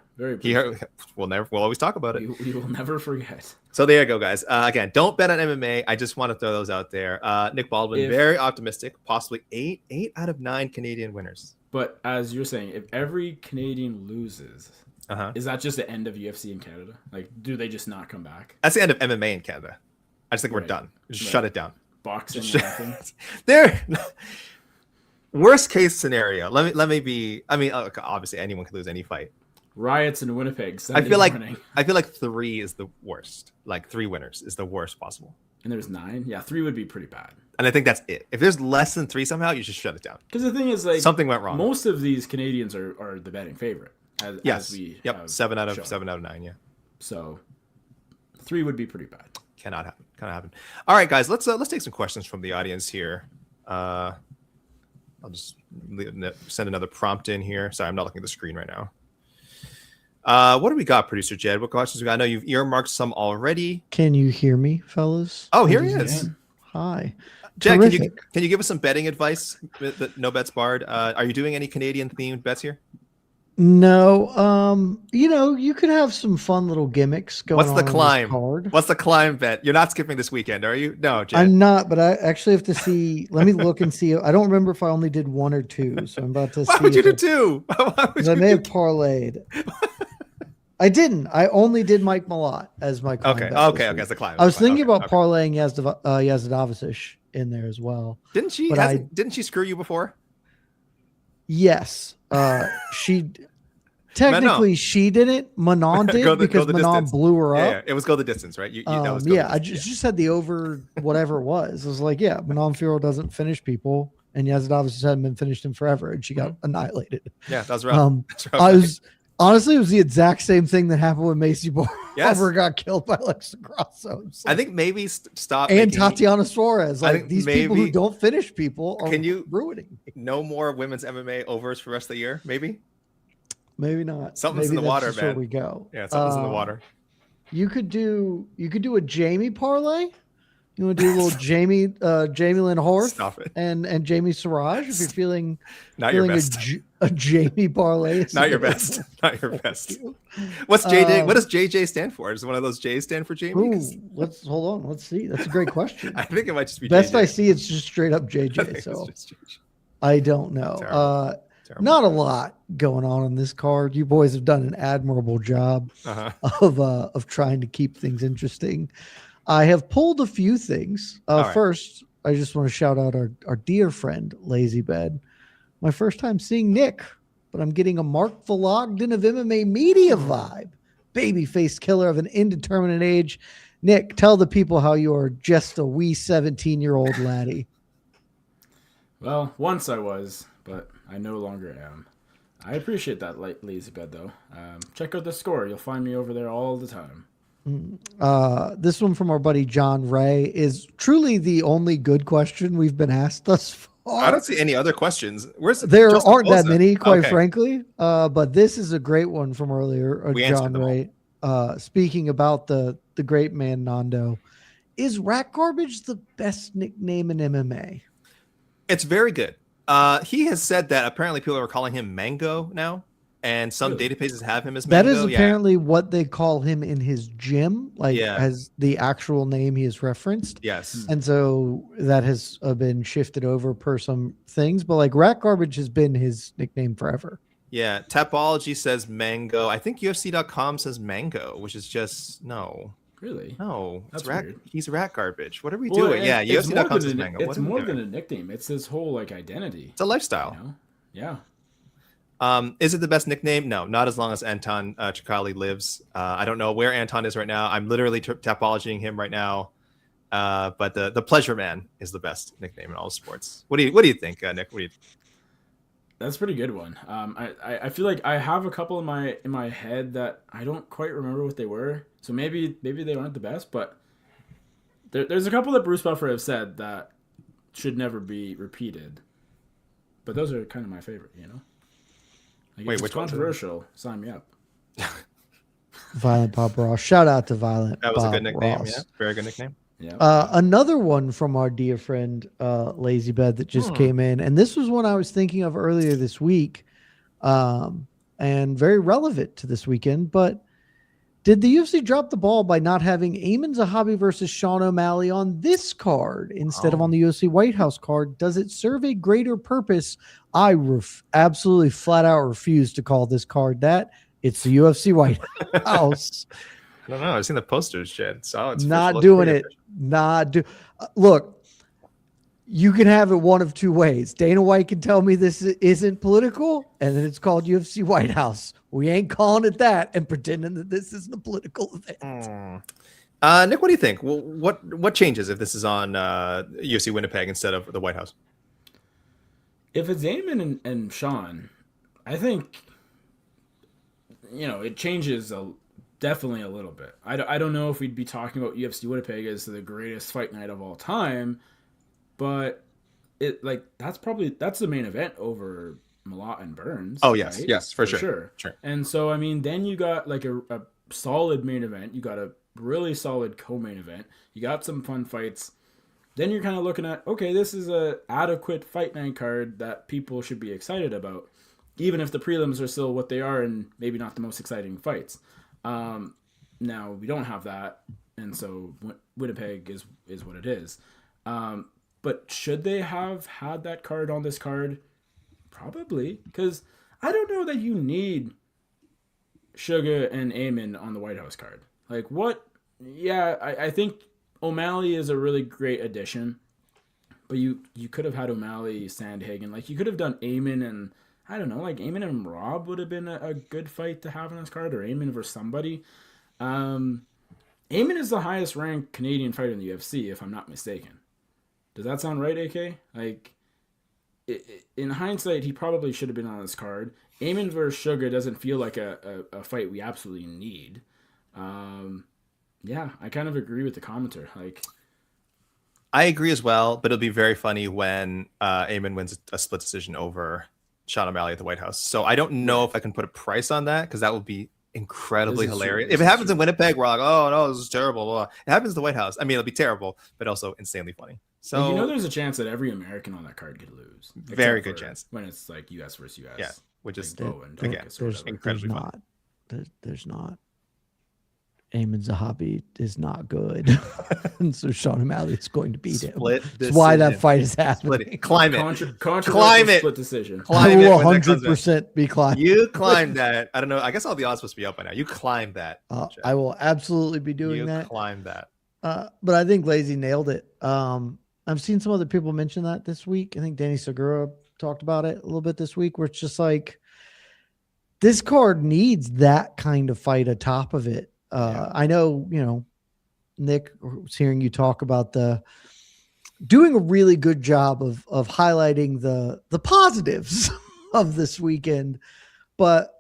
B: We'll always talk about it.
C: We will never forget.
B: So there you go, guys. Again, don't bet on MMA. I just want to throw those out there. Nick Baldwin, very optimistic, possibly 8 out of 9 Canadian winners.
C: But as you're saying, if every Canadian loses, is that just the end of UFC in Canada? Like, do they just not come back?
B: That's the end of MMA in Canada. I just think we're done. Just shut it down.
C: Boxing.
B: There. Worst case scenario. Let me be. I mean, obviously anyone can lose any fight.
C: Riots in Winnipeg.
B: I feel like 3 is the worst. Like 3 winners is the worst possible.
C: And there's 9. Yeah, 3 would be pretty bad.
B: And I think that's it. If there's less than 3 somehow, you should shut it down.
C: Because the thing is, like,
B: something went wrong.
C: Most of these Canadians are the betting favorite. As
B: 7 out of 9. Yeah.
C: So 3 would be pretty bad.
B: Cannot happen. All right, guys, let's take some questions from the audience here. I'll just send another prompt in here. Sorry, I'm not looking at the screen right now. What do we got, producer Jed? What questions we got? I know you've earmarked some already.
A: Can you hear me, fellas?
B: Oh, here he is.
A: Hi.
B: Jed, can you give us some betting advice? No bets barred. Are you doing any Canadian themed bets here?
A: No. You could have some fun little gimmicks going on.
B: What's the climb?
A: On this card.
B: What's the climb bet? You're not skipping this weekend, are you? No, Jed.
A: I'm not, but I actually have to see. Let me look and see. I don't remember if I only did 1 or 2, so I'm about to see.
B: Why would you do 2?
A: I may have parlayed. I didn't. I only did Mike Malott as my climb.
B: Okay. That's the climb.
A: I was thinking about parlaying Yazdavicic in there as well.
B: Didn't she screw you before?
A: Yes. She technically she didn't. Manon did because Manon blew her up.
B: Yeah, it was go the distance, right?
A: I just had the over whatever it was. It was like, yeah, Manon Fiorot doesn't finish people, and Yazdavicic hadn't been finished him forever, and she got annihilated.
B: Yeah, that was rough.
A: Honestly, it was the exact same thing that happened when Macy Barber got killed by Alexa Grasso.
B: I think maybe stop.
A: And Tatiana Suarez. Like these people who don't finish people are ruining me.
B: No more women's MMA overs for the rest of the year, maybe?
A: Maybe not.
B: Something's in the water, man.
A: Where we go.
B: Yeah, something's in the water.
A: You could do a Jamie parlay. You want to do a little Jamie Lynn Horth and Jamie Siraj if you're feeling
B: not your best.
A: A Jamie parlay.
B: Not your best. Not your best. What's JJ? What does JJ stand for? Does one of those J's stand for Jamie?
A: Let's hold on. Let's see. That's a great question.
B: I think it might just be
A: best
B: JJ.
A: I see. It's just straight up JJ. So I don't know. Terrible. Not a lot going on in this card. You boys have done an admirable job of trying to keep things interesting. I have pulled a few things. First, I just want to shout out our dear friend, Lazy Bed. My first time seeing Nick, but I'm getting a Mark Vologden of MMA media vibe. Baby-faced killer of an indeterminate age. Nick, tell the people how you are just a wee 17-year-old laddie.
C: Well, once I was, but I no longer am. I appreciate that Lazy Bed, though. Check out theScore. You'll find me over there all the time.
A: This one from our buddy John Ray is truly the only good question we've been asked thus far.
B: I don't see any other questions.
A: There aren't that many, quite frankly. But this is a great one from earlier. John Ray, speaking about the great man Nando. Is Rat Garbage the best nickname in MMA?
B: It's very good. He has said that apparently people are calling him Mango now. And some databases have him as Mango.
A: That is apparently what they call him in his gym, as the actual name he has referenced.
B: Yes.
A: And so that has been shifted over per some things. But like Rat Garbage has been his nickname forever.
B: Yeah. Tapology says Mango. I think UFC.com says Mango, which is just no.
C: Really?
B: No.
C: That's
B: weird. He's Rat Garbage. What are we doing? Yeah. UFC.com says Mango.
C: It's more than a nickname. It's his whole identity.
B: It's a lifestyle.
C: You know? Yeah.
B: Is it the best nickname? No, not as long as Anton Chikali lives. I don't know where Anton is right now. I'm literally tapologying him right now. But the Pleasure Man is the best nickname in all sports. What do you think, Nick?
C: That's a pretty good one. I feel like I have a couple in my head that I don't quite remember what they were. So maybe they aren't the best, but there's a couple that Bruce Buffer have said that should never be repeated. But those are kind of my favorite, you know. Wait, which controversial? Sign me up.
A: Violent Bob Ross. Shout out to Violent.
B: That was
A: Bob
B: a good nickname.
A: Ross.
B: Yeah, very good nickname.
C: Yeah.
A: Another one from our dear friend Lazy Bed that just came in, and this was one I was thinking of earlier this week, and very relevant to this weekend. But did the UFC drop the ball by not having Ayman Zahabi versus Sean O'Malley on this card instead of on the UFC White House card? Does it serve a greater purpose? I absolutely flat out refuse to call this card that. It's the UFC White House.
B: I don't know. I've seen the posters, Jed. So it's
A: not doing it. Look, you can have it one of two ways. Dana White can tell me this isn't political, and then it's called UFC White House. We ain't calling it that and pretending that this isn't a political event.
B: Nick, what do you think? Well, what changes if this is on UFC Winnipeg instead of the White House?
C: If it's Ayman and Sean, I think, it changes definitely a little bit. I don't know if we'd be talking about UFC Winnipeg as the greatest fight night of all time, but that's the main event over Malott and Burns.
B: Oh yes,
C: right?
B: yes, for sure.
C: And so I mean, then you got like a solid main event. You got a really solid co-main event. You got some fun fights. Then you're kind of looking at, okay, this is a adequate fight night card that people should be excited about, even if the prelims are still what they are and maybe not the most exciting fights. Now we don't have that, and so Winnipeg is what it is. But should they have had that card on this card? Probably, because I don't know that you need Sugar and Eamon on the White House card. Like, what? Yeah, I think O'Malley is a really great addition, but you could have had O'Malley, Sandhagen. Like, you could have done Eamon and, I don't know, like Eamon and Rob would have been a good fight to have on this card, or Eamon versus somebody. Eamon is the highest ranked Canadian fighter in the UFC, if I'm not mistaken. Does that sound right, AK? Like, in hindsight, he probably should have been on this card. Eamon versus Sugar doesn't feel like a fight we absolutely need. Yeah, I kind of agree with the commenter. Like,
B: I agree as well, but it'll be very funny when Eamon wins a split decision over Sean O'Malley at the White House. So I don't know if I can put a price on that, because that would be incredibly hilarious. If it happens in Winnipeg, we're like, oh no, this is terrible. Blah. It happens at the White House. I mean, it'll be terrible, but also insanely funny. So
C: like, you know, there's a chance that every American on that card could lose.
B: Very good chance
C: when it's like U.S. versus U.S.
B: Yeah, which is
C: again,
A: there's not. There's not. Eamon Zahabi is not good, and so Sean O'Malley is going to beat him. That's why that fight is happening.
B: Climb it.
C: Climb it. Split decision.
A: I will 100% be climbing.
B: You climb that. I don't know. I guess all the odds supposed to be up by now. You climb that.
A: I will absolutely be doing that.
B: You climb that.
A: But I think Lazy nailed it. I've seen some other people mention that this week. I think Danny Segura talked about it a little bit this week, where it's just like, this card needs that kind of fight atop of it. I know, Nick, was hearing you talk about doing a really good job of highlighting the positives of this weekend, but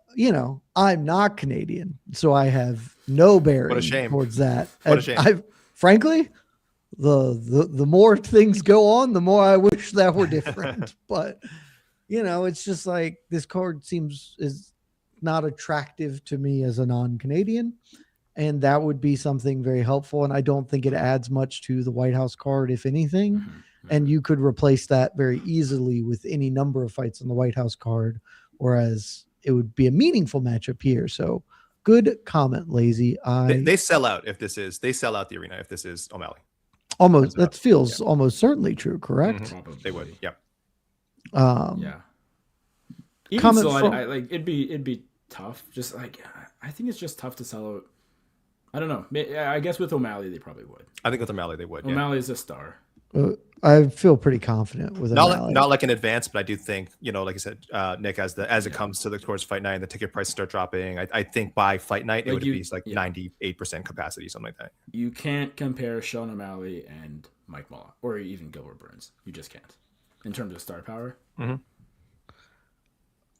A: I'm not Canadian, so I have no bearing towards that.
B: What a shame.
A: Frankly, the more things go on, the more I wish that were different. But it's just like, this card is not attractive to me as a non-Canadian. And that would be something very helpful. And I don't think it adds much to the White House card, if anything. Mm-hmm. And you could replace that very easily with any number of fights on the White House card, whereas it would be a meaningful matchup here. So good comment, Lazy.
B: They sell out they sell out the arena if this is O'Malley.
A: Almost. That feels almost certainly true, correct?
B: Mm-hmm. They would. Yeah.
C: Yeah. Even so, it'd be tough. Just like, I think it's just tough to sell out. I don't know. I guess with O'Malley, they probably would.
B: I think with O'Malley, they would.
C: O'Malley is a star.
A: I feel pretty confident with O'Malley.
B: Not like in advance, but I do think, like I said, Nick, as it comes to towards fight night and the ticket prices start dropping, I think by fight night, it would be like 98% capacity, something like that.
C: You can't compare Sean O'Malley and Mike Malott, or even Gilbert Burns. You just can't, in terms of star power.
B: Mm-hmm.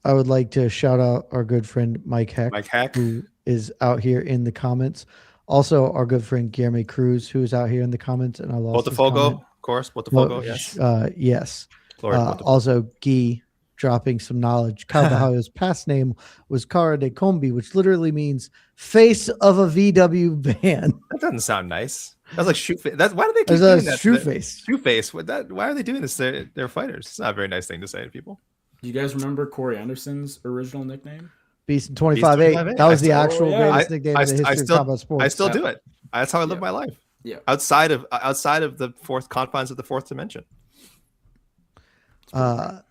A: I would like to shout out our good friend Mike Heck, who is out here in the comments. Also, our good friend Guillermo Cruz, who is out here in the comments, and I lost
B: Botafogo, of course. Botafogo, yes.
A: Yes. Also, Guy dropping some knowledge. Carvajal's past name was Cara de Combi, which literally means face of a VW van.
B: That doesn't sound nice. That's like shoe face. Why do they keep doing that?
A: Shoe face.
B: Shoe face. Why are they doing this? They're fighters. It's not a very nice thing to say to people.
C: Do you guys remember Corey Anderson's original nickname?
A: Beast in 25-8. That was the actual greatest nickname in the history of combat sports.
B: I still do it. That's how I live my life.
C: Yeah.
B: Outside of the fourth confines of the fourth dimension.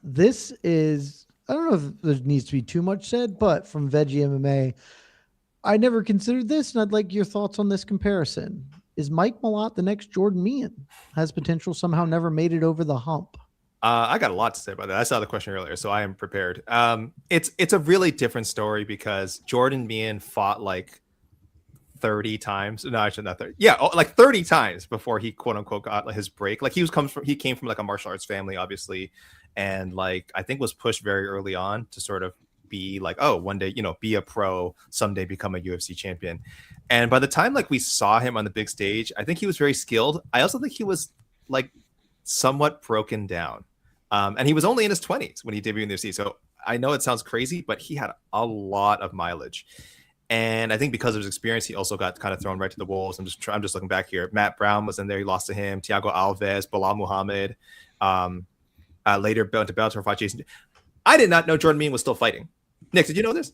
A: This is, I don't know if there needs to be too much said, but from Veggie MMA, I never considered this, and I'd like your thoughts on this comparison. Is Mike Malott the next Jordan Meehan? Has potential, somehow never made it over the hump.
B: I got a lot to say about that. I saw the question earlier, so I am prepared. It's a really different story because Jordan Meehan fought like 30 times. No, actually not 30. Yeah, like 30 times before he quote unquote got his break. Like he came from like a martial arts family, obviously, and like I think was pushed very early on to sort of be like, oh, one day, be a pro, someday become a UFC champion. And by the time like we saw him on the big stage, I think he was very skilled. I also think he was like somewhat broken down. And he was only in his 20s when he debuted in the UFC. So I know it sounds crazy, but he had a lot of mileage. And I think because of his experience, he also got kind of thrown right to the wolves. I'm just looking back here. Matt Brown was in there. He lost to him. Thiago Alves, Bilal Muhammad. Later, Bellator fought Jason. I did not know Jordan Mein was still fighting. Nick, did you know this?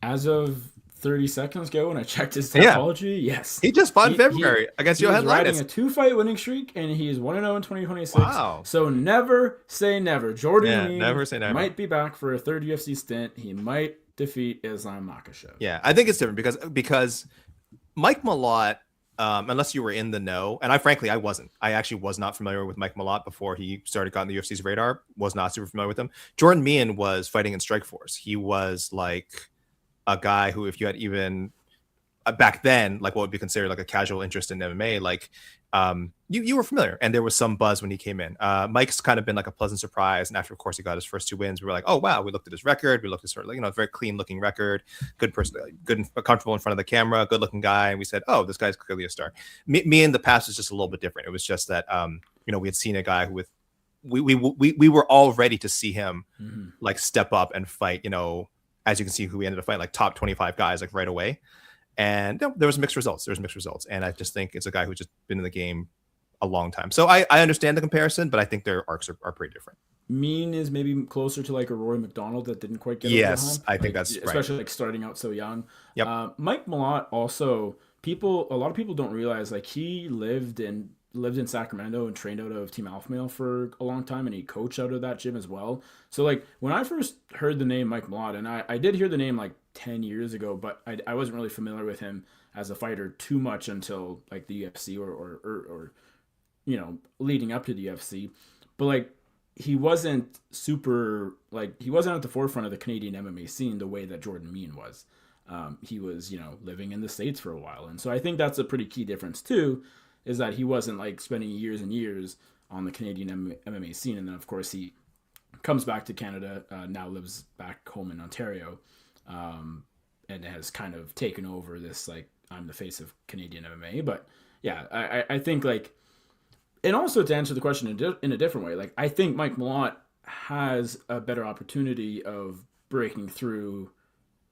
C: As of 30 seconds ago, when I checked his topology, yes.
B: He just fought in February against Johan Linus.
C: He's riding a 2-fight winning streak, and he is 1-0 in 2026.
B: Wow.
C: So never say never. Jordan Mein
B: never say never.
C: Might be back for a third UFC stint. He might defeat Islam Makhachev.
B: Yeah, I think it's different because Mike Malott, unless you were in the know, and I wasn't. I actually was not familiar with Mike Malott before he started got on the UFC's radar. Was not super familiar with him. Jordan Mein was fighting in Strikeforce. He was like a guy who, if you had even back then, like what would be considered like a casual interest in MMA, like you were familiar, and there was some buzz when he came in. Mike's kind of been like a pleasant surprise, and after, of course, he got his first 2 wins, we were like, oh wow, we looked at his record, we looked at sort of like, very clean looking record, good person, good and comfortable in front of the camera, good looking guy, and we said, oh, this guy's clearly a star. Me in the past was just a little bit different. It was just that we had seen a guy who with we were all ready to see him like step up and fight, as you can see who we ended up fighting, like top 25 guys like right away. And there was mixed results. And I just think it's a guy who's just been in the game a long time. So I understand the comparison, but I think their arcs are pretty different.
C: Mein is maybe closer to like a Rory McDonald that didn't quite get
B: over
C: the hump.
B: I think that's
C: especially
B: right.
C: Like starting out so young.
B: Yep.
C: Mike Malott also, a lot of people don't realize, like, he lived in Sacramento and trained out of Team Alpha Male for a long time, and he coached out of that gym as well. So like when I first heard the name Mike Malott, and I did hear the name like 10 years ago, but I wasn't really familiar with him as a fighter too much until like the UFC or leading up to the UFC. But like he wasn't he wasn't at the forefront of the Canadian MMA scene the way that Jordan Mein was. He was, living in the States for a while. And so I think that's a pretty key difference too, is that he wasn't like spending years and years on the Canadian MMA scene. And then of course he comes back to Canada, now lives back home in Ontario, and has kind of taken over this, like, I'm the face of Canadian MMA. But yeah, I think like, and also to answer the question in a different way, like I think Mike Malott has a better opportunity of breaking through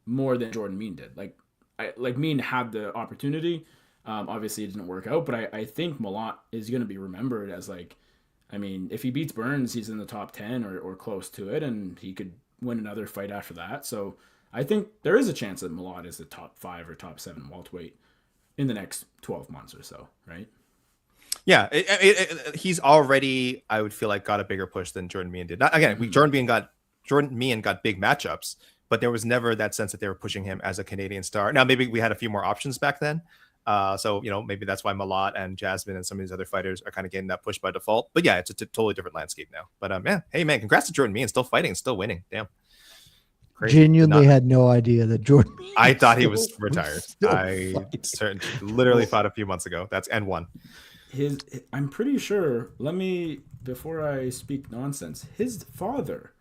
C: more than Jordan Mein did. Like Mein had the opportunity. Obviously it didn't work out, but I think Malott is going to be remembered as like, I mean, if he beats Burns, he's in the top 10 or close to it, and he could win another fight after that. So I think there is a chance that Malott is the top 5 or top 7 welterweight in the next 12 months or so, right?
B: Yeah, he's already, I would feel like, got a bigger push than Jordan Mein did. Jordan Mein got big matchups, but there was never that sense that they were pushing him as a Canadian star. Now, maybe we had a few more options back then. So maybe that's why Malott and Jasmine and some of these other fighters are kind of getting that push by default. But yeah, it's a totally different landscape now. But hey man, congrats to Jordan Mein, still fighting, still winning. Damn. Crazy.
A: Genuinely had no idea that Jordan.
B: I thought he was retired. I literally thought a few months ago. That's N1.
C: I'm pretty sure. Before I speak nonsense, his father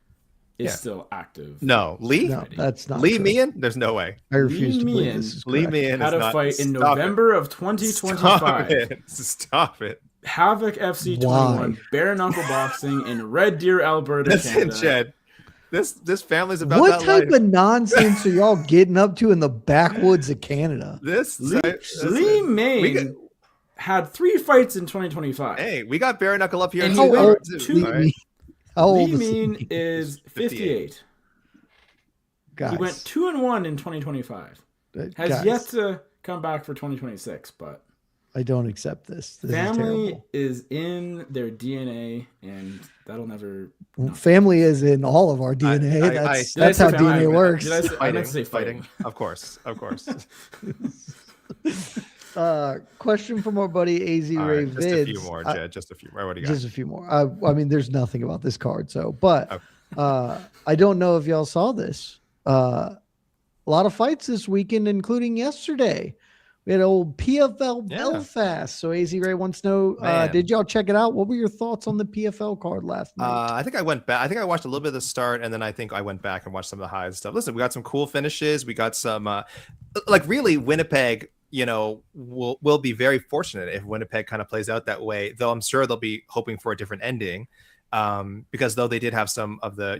C: is still active.
B: No, Lee.
A: No, that's not
B: Lee
A: true.
B: Meehan. There's no way.
A: I refuse to believe this is
B: Lee
A: correct.
B: Meehan
C: had a fight in November of 2025.
B: Stop it.
C: Havoc FC 21, bare knuckle boxing in Red Deer, Alberta, Canada.
B: Jed. This family's about
A: What
B: that
A: type
B: life.
A: of nonsense are y'all getting up to in the backwoods of Canada?
C: Lee Meehan had 3 fights in 2025.
B: Hey, we got bare knuckle up here.
C: And
B: in
C: he went
A: How old
C: Lee
A: is he?
C: Meehan is 58.
A: Guys,
C: He went 2-1 in 2025. Has
A: guys,
C: yet to come back for 2026, but
A: I don't accept this. This is
C: family
A: terrible.
C: is in their DNA, and that'll never.
A: Family is in all of our DNA. That's how DNA works.
C: I meant to say fighting.
B: Of course.
A: Question from our buddy AZ Ray
B: Just
A: Vids.
B: a few more, Jed. Just a few more. What do you got?
A: Just a few more. I mean, there's nothing about this card. But I don't know if y'all saw this. A lot of fights this weekend, including yesterday. We had old PFL Belfast. So AZ Ray wants to know, did y'all check it out? What were your thoughts on the PFL card last night?
B: I think I went back. I think I watched a little bit of the start, and then I think I went back and watched some of the highs stuff. Listen, we got some cool finishes. We got some, really Winnipeg, will be very fortunate if Winnipeg kind of plays out that way, though I'm sure they'll be hoping for a different ending. because though they did have some of the,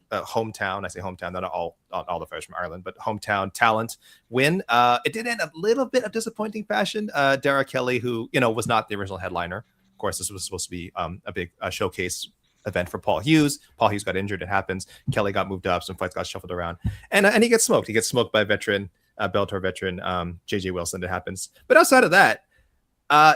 B: the hometown, I say hometown, not all the fighters from Ireland, but hometown talent win. It did end a little bit of disappointing fashion. Dara Kelly, who, was not the original headliner. Of course, this was supposed to be a big showcase event for Paul Hughes. Paul Hughes got injured. It happens. Kelly got moved up. Some fights got shuffled around. And he gets smoked. He gets smoked by a veteran, Bellator veteran, JJ Wilson. It happens. But outside of that,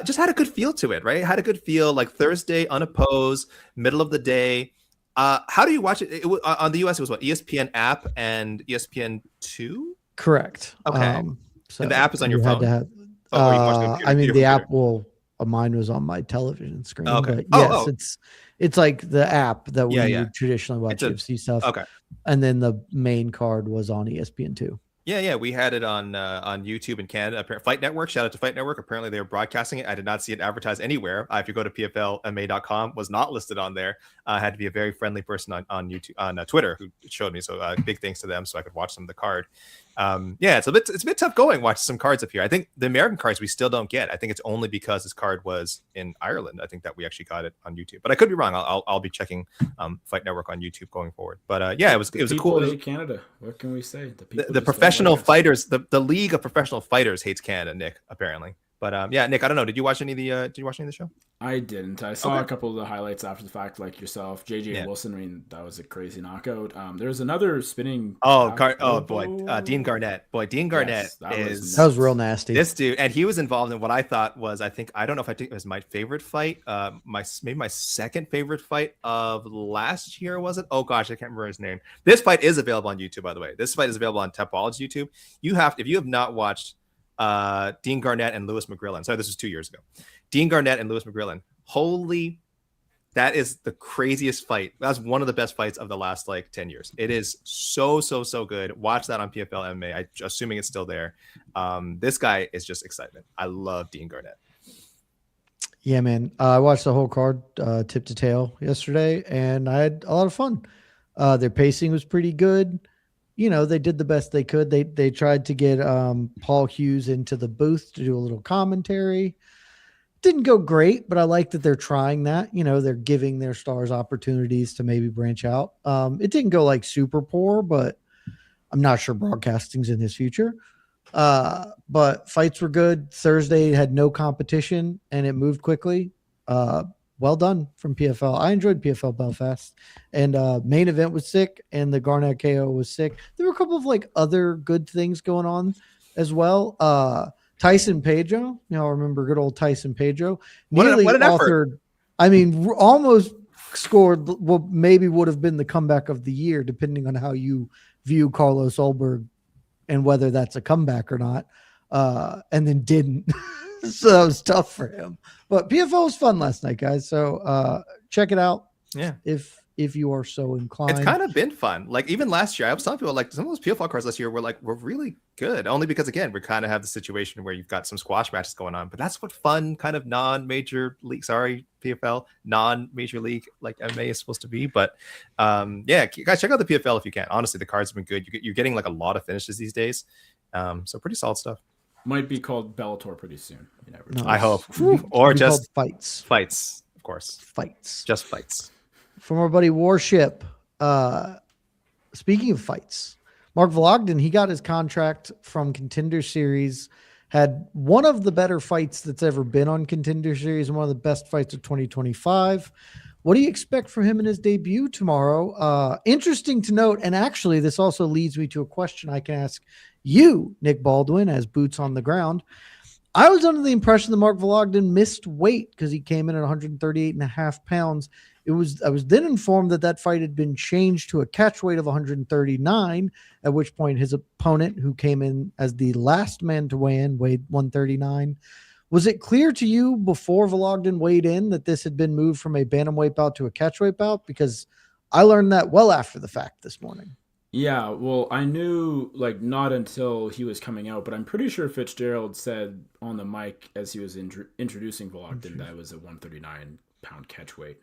B: just had a good feel to it, right? Had a good feel, like Thursday, unopposed, middle of the day. How do you watch it? On the US, it was what? ESPN app and ESPN2?
A: Correct.
B: Okay.
A: So
B: and the app is on your phone?
A: The app will... Mine was on my television screen.
B: Okay.
A: But yes, it's like the app that we would traditionally watch UFC stuff.
B: Okay.
A: And then the main card was on ESPN2.
B: Yeah, we had it on YouTube in Canada. Fight Network, shout out to Fight Network. Apparently they were broadcasting it. I did not see it advertised anywhere. If you go to pflma.com, was not listed on there. Had to be a very friendly person on YouTube, on Twitter, who showed me. So big thanks to them, so I could watch some of the card. It's a bit tough going watching some cards up here. I think the American cards we still don't get. I think it's only because this card was in Ireland. I think that we actually got it on YouTube, but I could be wrong. I'll be checking Fight Network on YouTube going forward. But it was a cool.
C: Canada. What can we say?
B: The professional fighters, the League of Professional Fighters hates Canada, Nick, apparently. But Nick, I don't know. Did you watch any of the show?
C: I didn't. I saw a couple of the highlights after the fact, like yourself. JJ Wilson, I mean, that was a crazy knockout. There's another spinning.
B: Dean Garnett. Boy, Dean Garnett
A: that was real nasty.
B: This dude, and he was involved in what I thought was, I think it was my favorite fight. Maybe my second favorite fight of last year, was it? Oh gosh, I can't remember his name. This fight is available on YouTube, by the way. This fight is available on Topology YouTube. If you have not watched Dean Garnett and Lewis McGrillen. Sorry, this was 2 years ago. Dean Garnett and Lewis McGrillen. Holy, that is the craziest fight. That's one of the best fights of the last 10 years. It is so good. Watch that on PFL MMA. I'm assuming it's still there. This guy is just excitement. I love Dean Garnett.
A: Yeah, man. I watched the whole card tip to tail yesterday, and I had a lot of fun. Their pacing was pretty good. They did the best they could. They tried to get Paul Hughes into the booth to do a little commentary. Didn't go great, but I like that they're trying that. They're giving their stars opportunities to maybe branch out. It didn't go super poor, but I'm not sure broadcasting's in his future. But fights were good. Thursday had no competition, and it moved quickly. Well done from PFL. I enjoyed PFL Belfast, and main event was sick, and the Garnett KO was sick. There were a couple of other good things going on as well. Tyson Pedro, remember good old Tyson Pedro.
B: What an effort.
A: Almost scored what maybe would have been the comeback of the year, depending on how you view Carlos Ulberg and whether that's a comeback or not. And then didn't. So that was tough for him. But PFL was fun last night, guys. So check it out.
B: Yeah.
A: If you are so inclined.
B: It's kind of been fun. Even last year, I was telling people some of those PFL cards last year were really good. Only because again, we kind of have the situation where you've got some squash matches going on. But that's what fun kind of non-major league. Sorry, PFL non-major league MMA is supposed to be. But guys, check out the PFL if you can. Honestly, the cards have been good. You're getting a lot of finishes these days. So pretty solid stuff.
C: Might be called Bellator pretty soon. You never know.
B: I hope. Or just
A: fights.
B: Fights, of course.
A: Fights.
B: Just fights.
A: From our buddy Warship. Speaking of fights, Mark Vologden, he got his contract from Contender Series, had one of the better fights that's ever been on Contender Series and one of the best fights of 2025. What do you expect from him in his debut tomorrow? Interesting to note, and actually this also leads me to a question I can ask you, Nick Baldwin, as boots on the ground. I was under the impression that Mark Vologden missed weight because he came in at 138.5 pounds. I was then informed that fight had been changed to a catch weight of 139, at which point his opponent, who came in as the last man to weigh in, weighed 139. Was it clear to you before Vologden weighed in that this had been moved from a bantamweight bout to a catchweight bout? Because I learned that well after the fact this morning.
C: Yeah, well, I knew not until he was coming out, but I'm pretty sure Fitzgerald said on the mic as he was introducing Vologden that it was a 139-pound catch weight.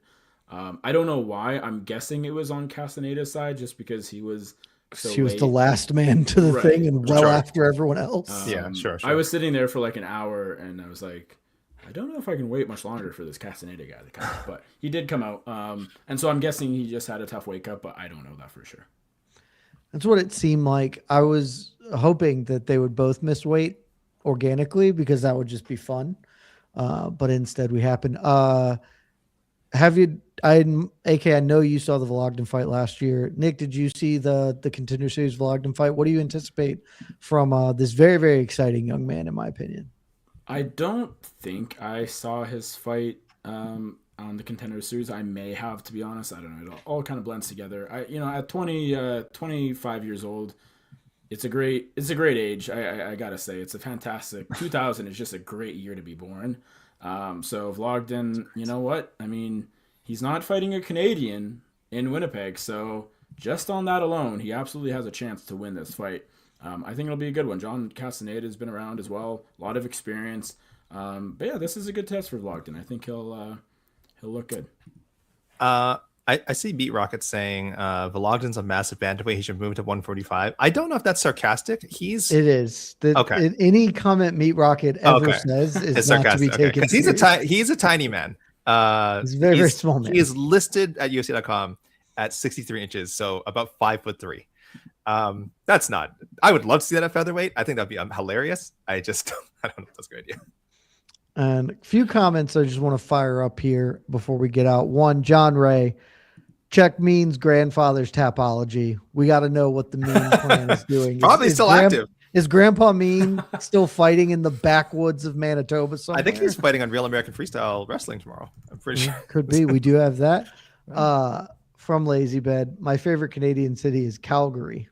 C: I don't know why. I'm guessing it was on Castaneda's side just because he was so
A: he was
C: late.
A: the last man to the thing and after everyone else.
B: Sure.
C: I was sitting there for an hour and I was like, I don't know if I can wait much longer for this Castaneda guy to come out, but he did come out. And so I'm guessing he just had a tough wake up, but I don't know that for sure.
A: That's what it seemed like. I was hoping that they would both miss weight organically because that would just be fun. But instead we happened. AK, I know you saw the Vologden fight last year. Nick, did you see the Contender Series Vologden fight? What do you anticipate from this very, very exciting young man, in my opinion?
C: I don't think I saw his fight on the Contender Series. I may have, to be honest. I don't know. It all kind of blends together. At 25 years old, it's a great age. I gotta say, it's a fantastic 2000 is just a great year to be born. So Vologden, you know what? I mean, he's not fighting a Canadian in Winnipeg, so just on that alone, he absolutely has a chance to win this fight. I think it'll be a good one. John Castaneda has been around as well, a lot of experience. But yeah, this is a good test for Vologden. I think he'll look good.
B: I see Beat Rocket saying Vologden's a massive bantamweight. He should move to 145. I don't know if that's sarcastic. It is. Okay.
A: Any comment Meat Rocket ever says is not to be taken.
B: Because he's a tiny man.
A: He's a very, very small man.
B: He is listed at UFC.com at 63 inches, so about 5'3". That's not. I would love to see that at featherweight. I think that'd be hilarious. I don't know if that's a good idea.
A: And a few comments I just want to fire up here before we get out. One, John Ray. Check Mean's grandfather's tapology. We got to know what the Mean clan is doing.
B: Probably still active.
A: Is Grandpa Mean still fighting in the backwoods of Manitoba somewhere?
B: I think he's fighting on Real American Freestyle Wrestling tomorrow. I'm pretty sure.
A: Could be. We do have that. From Lazy Bed, my favorite Canadian city is Calgary.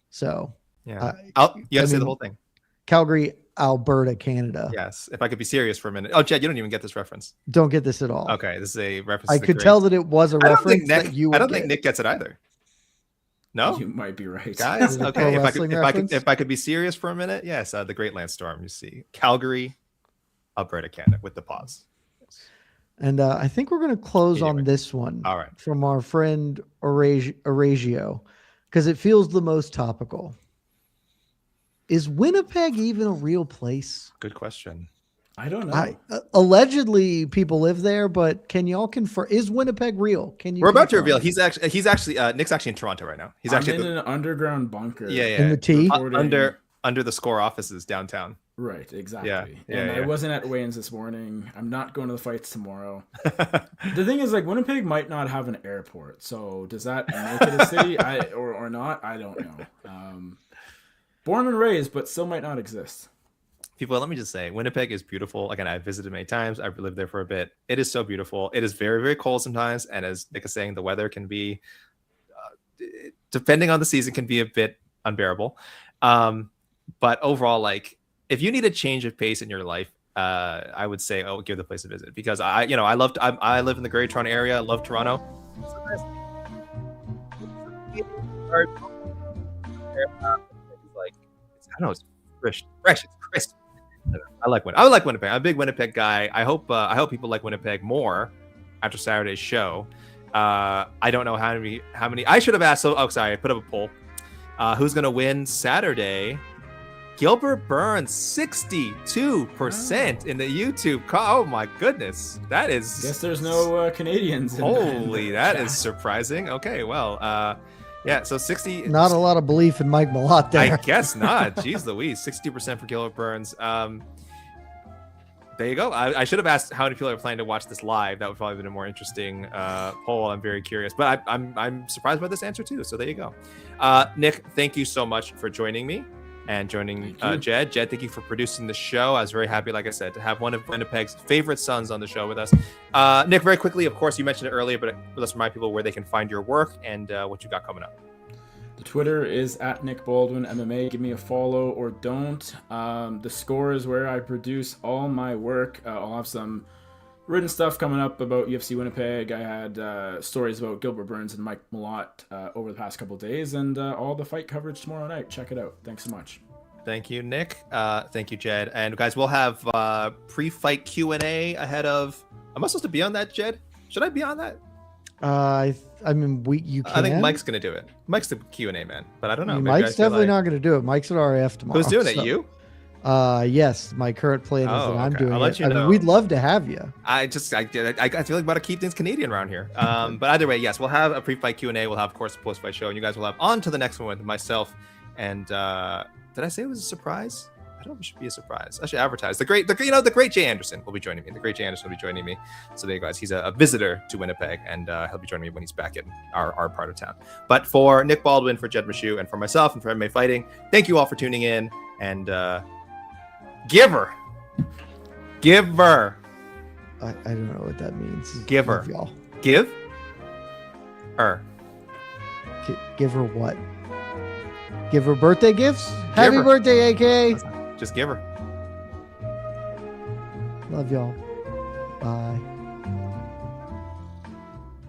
A: So
B: yeah, you have to say the whole thing.
A: Calgary, Alberta, Canada.
B: Yes. If I could be serious for a minute. Oh, Jed, you don't even get this reference.
A: Don't get this at all.
B: Okay, this is a reference.
A: I could tell that it was a reference that you would
B: I don't think Nick gets it either. No,
C: you might be right,
B: guys. Okay, if I could be serious for a minute, yes. The Great Land Storm. You see, Calgary, Alberta, Canada, with the pause.
A: And I think we're going to close on this one.
B: All right.
A: From our friend Orazio, because it feels the most topical. Is Winnipeg even a real place?
B: Good question.
C: I don't know.
A: Allegedly, people live there, but can y'all confirm? Is Winnipeg real? We're
B: about to reveal. He's actually Nick's actually in Toronto right now. He's actually
C: in an underground bunker.
B: Yeah.
A: In the T
B: under theScore offices downtown.
C: Right, exactly.
B: Yeah.
C: I wasn't at weigh-ins this morning. I'm not going to the fights tomorrow. The thing is, like, Winnipeg might not have an airport, so does that make it a city? Or not? I don't know. Born and raised, but still might not exist.
B: People, let me just say, Winnipeg is beautiful. Again, I've visited many times. I've lived there for a bit. It is so beautiful. It is very, very cold sometimes. And as Nick is saying, the weather can be, depending on the season, can be a bit unbearable. But overall, like, if you need a change of pace in your life, I would say, give the place a visit. Because I live in the Greater Toronto area. I love Toronto. I don't know, it's fresh, it's crisp. I like Winnipeg. I'm a big Winnipeg guy. I hope people like Winnipeg more after Saturday's show. I don't know how many. I should have asked. Sorry, I put up a poll. Who's gonna win Saturday? Gilbert Burns, 62% in the YouTube. Oh my goodness, that is.
C: Guess there's no Canadians.
B: Holy, that is surprising. Okay, well. Yeah, so 60.
A: Not a lot of belief in Mike Malott there.
B: I guess not. Jeez Louise, 60% for Gilbert Burns. There you go. I should have asked how many people are planning to watch this live. That would probably have been a more interesting poll. I'm very curious, but I'm surprised by this answer too. So there you go. Nick, thank you so much for joining me and joining Jed. Jed, thank you for producing the show. I was very happy, like I said, to have one of Winnipeg's favorite sons on the show with us. Nick, very quickly, of course, you mentioned it earlier, but let's remind people where they can find your work and what you got coming up.
C: The Twitter is at Nick Baldwin MMA. Give me a follow or don't. theScore is where I produce all my work. I'll have some written stuff coming up about UFC Winnipeg. I had stories about Gilbert Burns and Mike Malott over the past couple of days, and all the fight coverage tomorrow night. Check it out. Thanks so much.
B: Thank you, Nick. Thank you, Jed. And guys, we'll have pre-fight Q&A ahead of. Am I supposed to be on that, Jed? Should I be on that?
A: I mean, you can.
B: I think Mike's going to do it. Mike's the Q&A man, but I don't know.
A: Mike's definitely not going to do it. Mike's at RAF tomorrow.
B: Who's doing it? You?
A: Yes, my current plan is that I'm doing
B: I'll let you
A: I
B: know.
A: mean, we'd love to have you.
B: I feel like we got to keep things Canadian around here. But either way, yes, we'll have a pre-fight Q&A. We'll have, of course, a post-fight show, and you guys will have on to the next one with myself. And did I say it was a surprise? I don't know if it should be a surprise. I should advertise. The great Jay Anderson will be joining me. The great Jay Anderson will be joining me. So there you guys. He's a visitor to Winnipeg, and he'll be joining me when he's back in our part of town. But for Nick Baldwin, for Jed Mashu, and for myself, and for MMA Fighting, thank you all for tuning in. And Giver.
A: I don't know what that means.
B: Giver.
A: Y'all.
B: Give?
A: Give her what? Give her birthday gifts? Happy
B: her.
A: birthday, AK.
B: Just give her.
A: Love y'all. Bye.